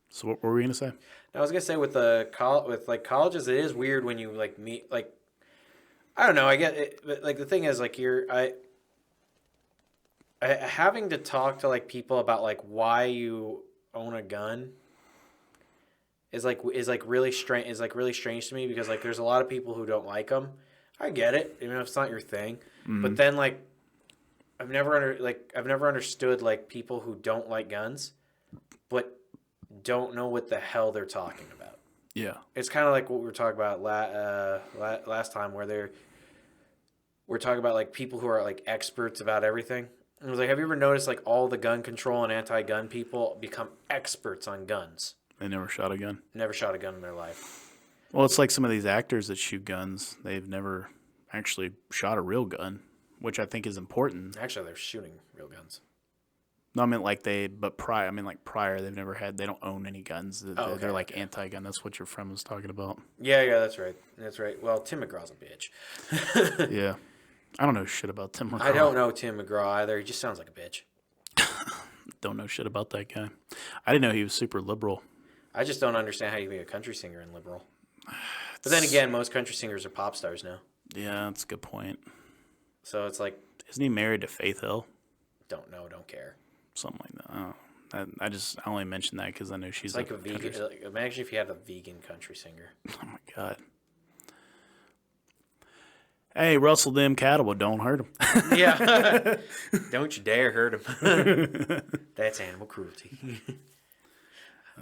So what were we gonna say? I was gonna say with colleges, it is weird when you like meet like I don't know. I get it, but like the thing is like having to talk to like people about like why you own a gun is really strange to me because like there's a lot of people who don't like them. I get it, even if it's not your thing. Mm-hmm. But then like I've never understood like people who don't like guns, but don't know what the hell they're talking about. Yeah. It's kind of like what we were talking about last time, where we're talking about like people who are like experts about everything. And I was like, have you ever noticed like all the gun control and anti-gun people become experts on guns? They never shot a gun. Never shot a gun in their life. Well, it's like some of these actors that shoot guns. They've never actually shot a real gun, which I think is important. Actually, they're shooting real guns. No, I mean prior, they've never had. They don't own any guns. They're like anti-gun. That's what your friend was talking about. Yeah, that's right. That's right. Well, Tim McGraw's a bitch. Yeah, I don't know shit about Tim McGraw. I don't know Tim McGraw either. He just sounds like a bitch. Don't know shit about that guy. I didn't know he was super liberal. I just don't understand how you can be a country singer and liberal. But then again, most country singers are pop stars now. Yeah, that's a good point. So it's like, isn't he married to Faith Hill? Don't know, don't care. Something like that. I only mentioned that because I know she's like a vegan. Like, imagine if you had a vegan country singer. Oh my god. Hey, rustle them cattle, but don't hurt them. Yeah. Don't you dare hurt them. That's animal cruelty.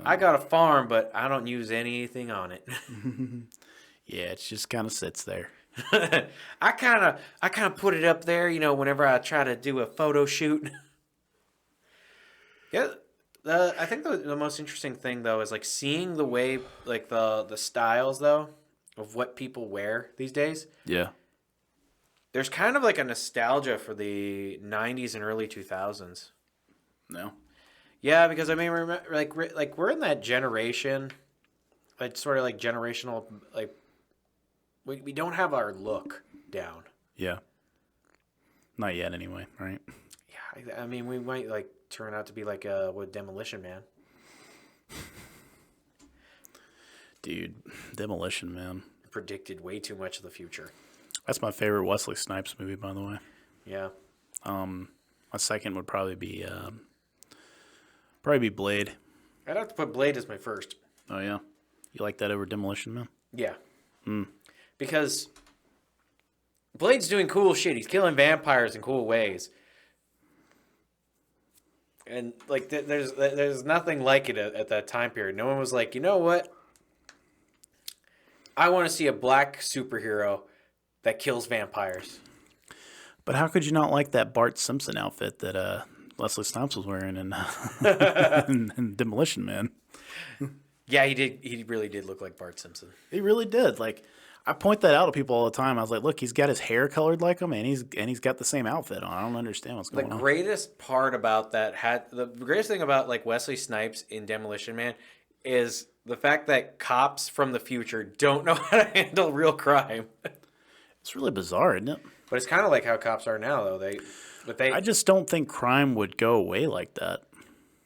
I got a farm, but I don't use anything on it. Yeah, it just kind of sits there. I kind of put it up there, whenever I try to do a photo shoot. Yeah, I think the most interesting thing though is like seeing the way like the styles though of what people wear these days. Yeah. There's kind of like a nostalgia for the 90s and early 2000s. No. Yeah, because I mean, like we're in that generation, like sort of like generational, like we don't have our look down. Yeah. Not yet, anyway. Right. Yeah, I mean, we might like turn out to be like with Demolition Man. Dude, Demolition Man Predicted way too much of the future. That's my favorite Wesley Snipes movie, by the way. Yeah. My second would probably be Blade. I'd have to put Blade as my first. Oh yeah, you like that over Demolition Man? Yeah. Because Blade's doing cool shit. He's killing vampires in cool ways. And like there's nothing like it at that time period. No one was like, you know what? I want to see a black superhero that kills vampires. But how could you not like that Bart Simpson outfit that Wesley Snipes was wearing in, in Demolition Man? Yeah, he did. He really did look like Bart Simpson. He really did. Like, I point that out to people all the time. I was like, look, he's got his hair colored like him, and he's got the same outfit on. I don't understand what's going on. The greatest part about the greatest thing about like Wesley Snipes in Demolition Man is the fact that cops from the future don't know how to handle real crime. It's really bizarre, isn't it? But it's kind of like how cops are now, though. I just don't think crime would go away like that.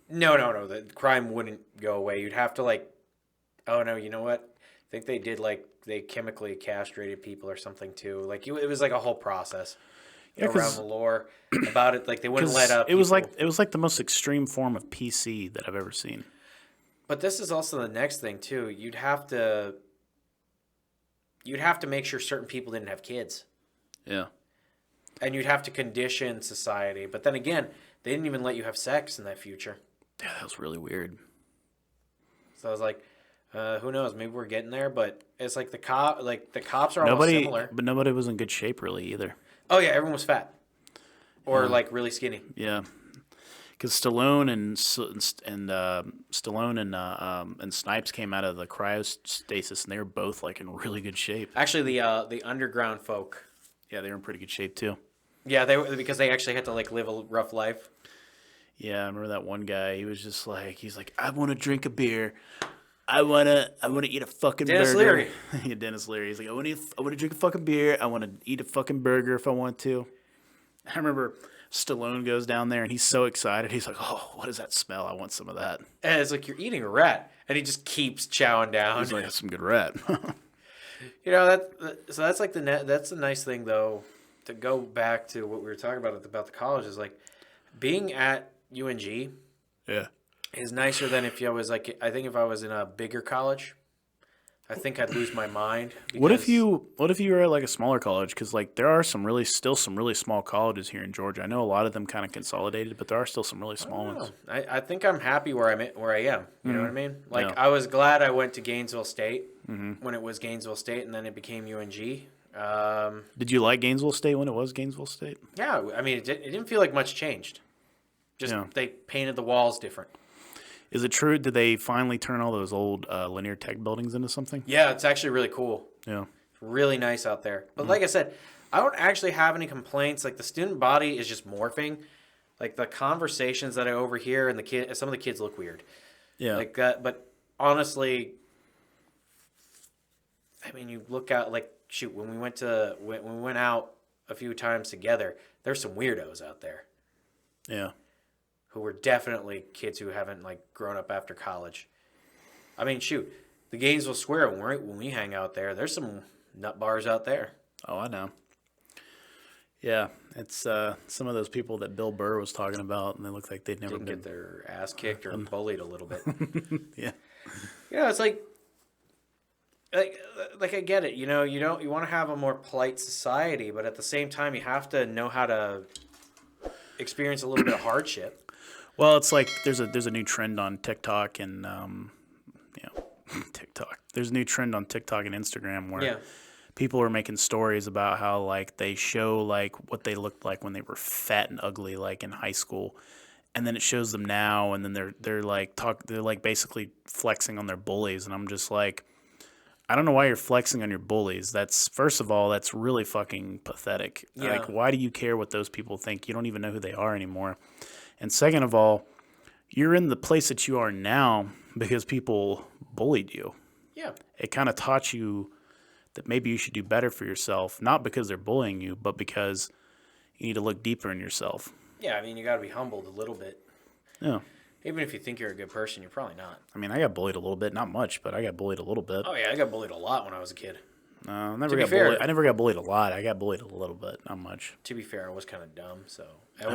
No. The crime wouldn't go away. You'd have to like, oh no, you know what? I think they did like they chemically castrated people or something too. Like it was like a whole process around the lore about it. Like they wouldn't let up. It was like the most extreme form of PC that I've ever seen. But this is also the next thing too. You'd have to make sure certain people didn't have kids. Yeah. And you'd have to condition society. But then again, they didn't even let you have sex in that future. Yeah, that was really weird. So I was like, who knows? Maybe we're getting there, but it's like the cops are almost similar. But nobody was in good shape really either. Oh yeah, everyone was fat or Yeah. like really skinny. Yeah, because Stallone and Snipes came out of the cryostasis, and they were both like in really good shape. Actually, the underground folk. Yeah, they were in pretty good shape too. Yeah, they were because they actually had to like live a rough life. Yeah, I remember that one guy. He was just like, he's like, I want to drink a beer. I wanna eat a fucking Dennis burger. Leary. Yeah, Dennis Leary. He's like, I wanna drink a fucking beer. I wanna eat a fucking burger if I want to. I remember Stallone goes down there and he's so excited. He's like, oh, what does that smell? I want some of that. And it's like you're eating a rat, and he just keeps chowing down. He's like, that's some good rat. You know so that's like that's the nice thing though. To go back to what we were talking about the college is like being at UNG Yeah. is nicer than if I was like I think if I was in a bigger college, I think I'd lose my mind. What if you were at like a smaller college? Because like there are still some really small colleges here in Georgia. I know a lot of them kind of consolidated, but there are still some really small ones. I think I'm happy where I am. You know what I mean? Like I was glad I went to Gainesville State when it was Gainesville State, and then it became UNG. Did you like Gainesville State when it was Gainesville State? Yeah, I mean it didn't feel like much changed. Just they painted the walls different. Is it true? Did they finally turn all those old linear tech buildings into something? Yeah, it's actually really cool. Yeah. It's really nice out there. But like I said, I don't actually have any complaints. Like the student body is just morphing. Like the conversations that I overhear and some of the kids look weird. Yeah. Like that. But honestly, I mean, you look out like shoot when we went out a few times together. There's some weirdos out there. Yeah. Who were definitely kids who haven't like grown up after college. I mean, shoot, the Gainesville Square when we hang out there, there's some nut bars out there. Oh, I know. Yeah, it's some of those people that Bill Burr was talking about, and they look like they'd never Didn't been get their ass kicked or bullied a little bit. Yeah. Yeah, it's like I get it. You know, you want to have a more polite society, but at the same time, you have to know how to experience a little bit of hardship. Well, it's like there's a new trend on TikTok and TikTok. There's a new trend on TikTok and Instagram where people are making stories about how like they show like what they looked like when they were fat and ugly like in high school, and then it shows them now, and then they're like basically flexing on their bullies, and I'm just like, I don't know why you're flexing on your bullies. First of all, that's really fucking pathetic. Yeah. Like, why do you care what those people think? You don't even know who they are anymore. And second of all, you're in the place that you are now because people bullied you. Yeah. It kind of taught you that maybe you should do better for yourself, not because they're bullying you, but because you need to look deeper in yourself. Yeah, I mean, you got to be humbled a little bit. Yeah. Even if you think you're a good person, you're probably not. I mean, I got bullied a little bit, not much, but I got bullied a little bit. Oh yeah, I got bullied a lot when I was a kid. I never got bullied a lot. I got bullied a little bit, not much. To be fair, I was kind of dumb, so I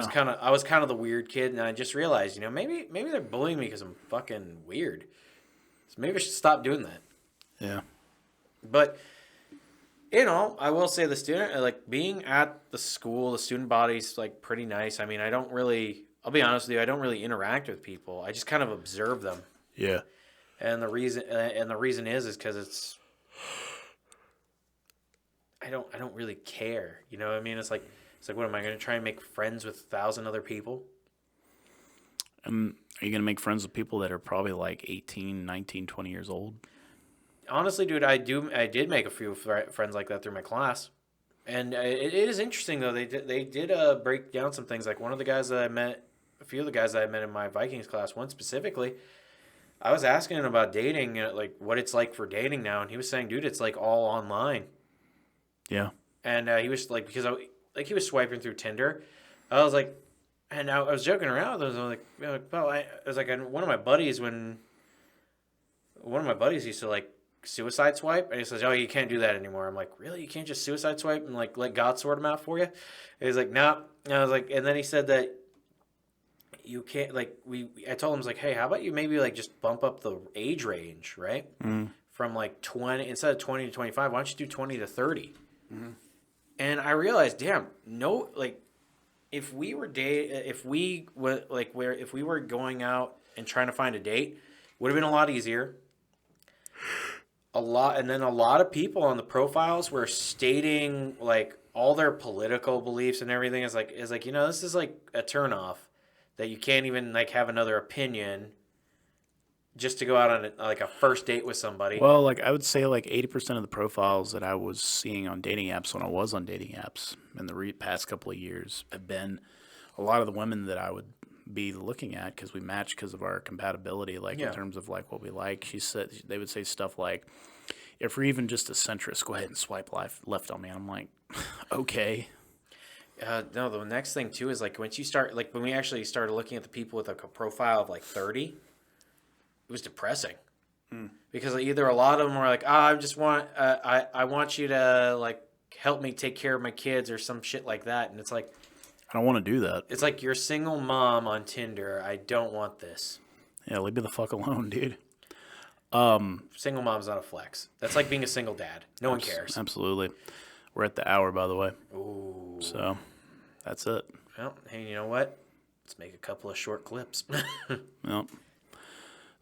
was kind of the weird kid, and I just realized, maybe they're bullying me because I'm fucking weird. So maybe I should stop doing that. Yeah. But I will say being at the school, the student body's like pretty nice. I mean, I'll be honest with you, I don't really interact with people. I just kind of observe them. Yeah. And the reason is because I don't really care. You know what I mean? It's like what am I going to try and make friends with 1,000 other people? Are you going to make friends with people that are probably like 18, 19, 20 years old? Honestly, dude, I did make a few friends like that through my class. And it is interesting though. They did break down some things. Like a few of the guys that I met in my Vikings class, one specifically, I was asking him about dating, like what it's like for dating now, and he was saying, dude, it's like all online. Yeah. And he was like, because he was swiping through Tinder. I was like, and I was joking around with him. I was like, well, I was like, one of my buddies used to like suicide swipe, and he says, oh, you can't do that anymore. I'm like, really? You can't just suicide swipe and like let God sort them out for you? And he's like, no. And I was like, and then he said that you can't like I told him, I was like, hey, how about you maybe like just bump up the age range, right? From like 20 instead of 20 to 25, why don't you do 20 to 30? And I realized, damn, no, like if we were going out and trying to find a date, Would have been a lot easier. A lot of people on the profiles were stating like all their political beliefs and everything is like this is like a turnoff that you can't even like have another opinion just to go out on like a first date with somebody. Well, like I would say like 80% of the profiles that I was seeing on dating apps when I was on dating apps in the past couple of years have been a lot of the women that I would be looking at because we match because of our compatibility, like in terms of like what we like. They would say stuff like, if we're even just a centrist, go ahead and swipe left on me. I'm like, okay. No, the next thing too is like when we actually started looking at the people with like a profile of like 30, it was depressing. Because either a lot of them were like, I just want, I want you to like help me take care of my kids or some shit like that. And it's like, I don't want to do that. It's like you're a single mom on Tinder. I don't want this. Yeah, leave me the fuck alone, dude. Single mom's not a flex. That's like being a single dad. No one cares. Absolutely. We're at the hour, by the way. Ooh. So that's it. Well, hey, you know what? Let's make a couple of short clips. Yep.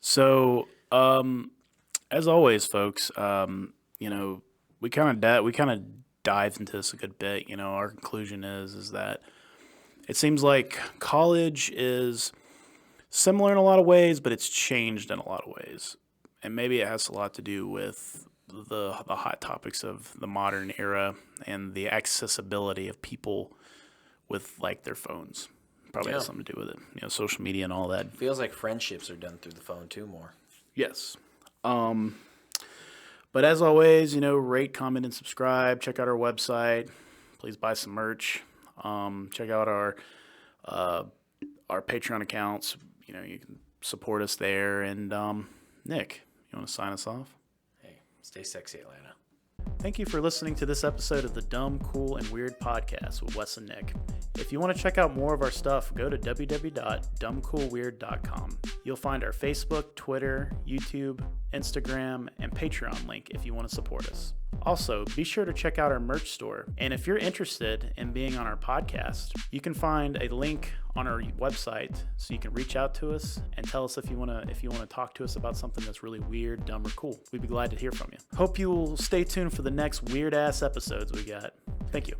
So, as always, folks, we kind of dived into this a good bit. Our conclusion is that it seems like college is similar in a lot of ways, but it's changed in a lot of ways. And maybe it has a lot to do with the hot topics of the modern era and the accessibility of people with like their phones. Probably has something to do with it. Social media and all that. Feels like friendships are done through the phone too more. Yes. But as always, rate, comment, and subscribe. Check out our website. Please buy some merch. Check out our Patreon accounts. You can support us there. And Nick, you want to sign us off? Hey, stay sexy, Atlanta. Thank you for listening to this episode of the Dumb, Cool, and Weird podcast with Wes and Nick. If you want to check out more of our stuff, go to www.dumbcoolweird.com. You'll find our Facebook, Twitter, YouTube, Instagram, and Patreon link if you want to support us. Also, be sure to check out our merch store. And if you're interested in being on our podcast, you can find a link on our website so you can reach out to us and tell us if you want to talk to us about something that's really weird, dumb, or cool. We'd be glad to hear from you. Hope you will stay tuned for the next weird ass episodes we got. Thank you.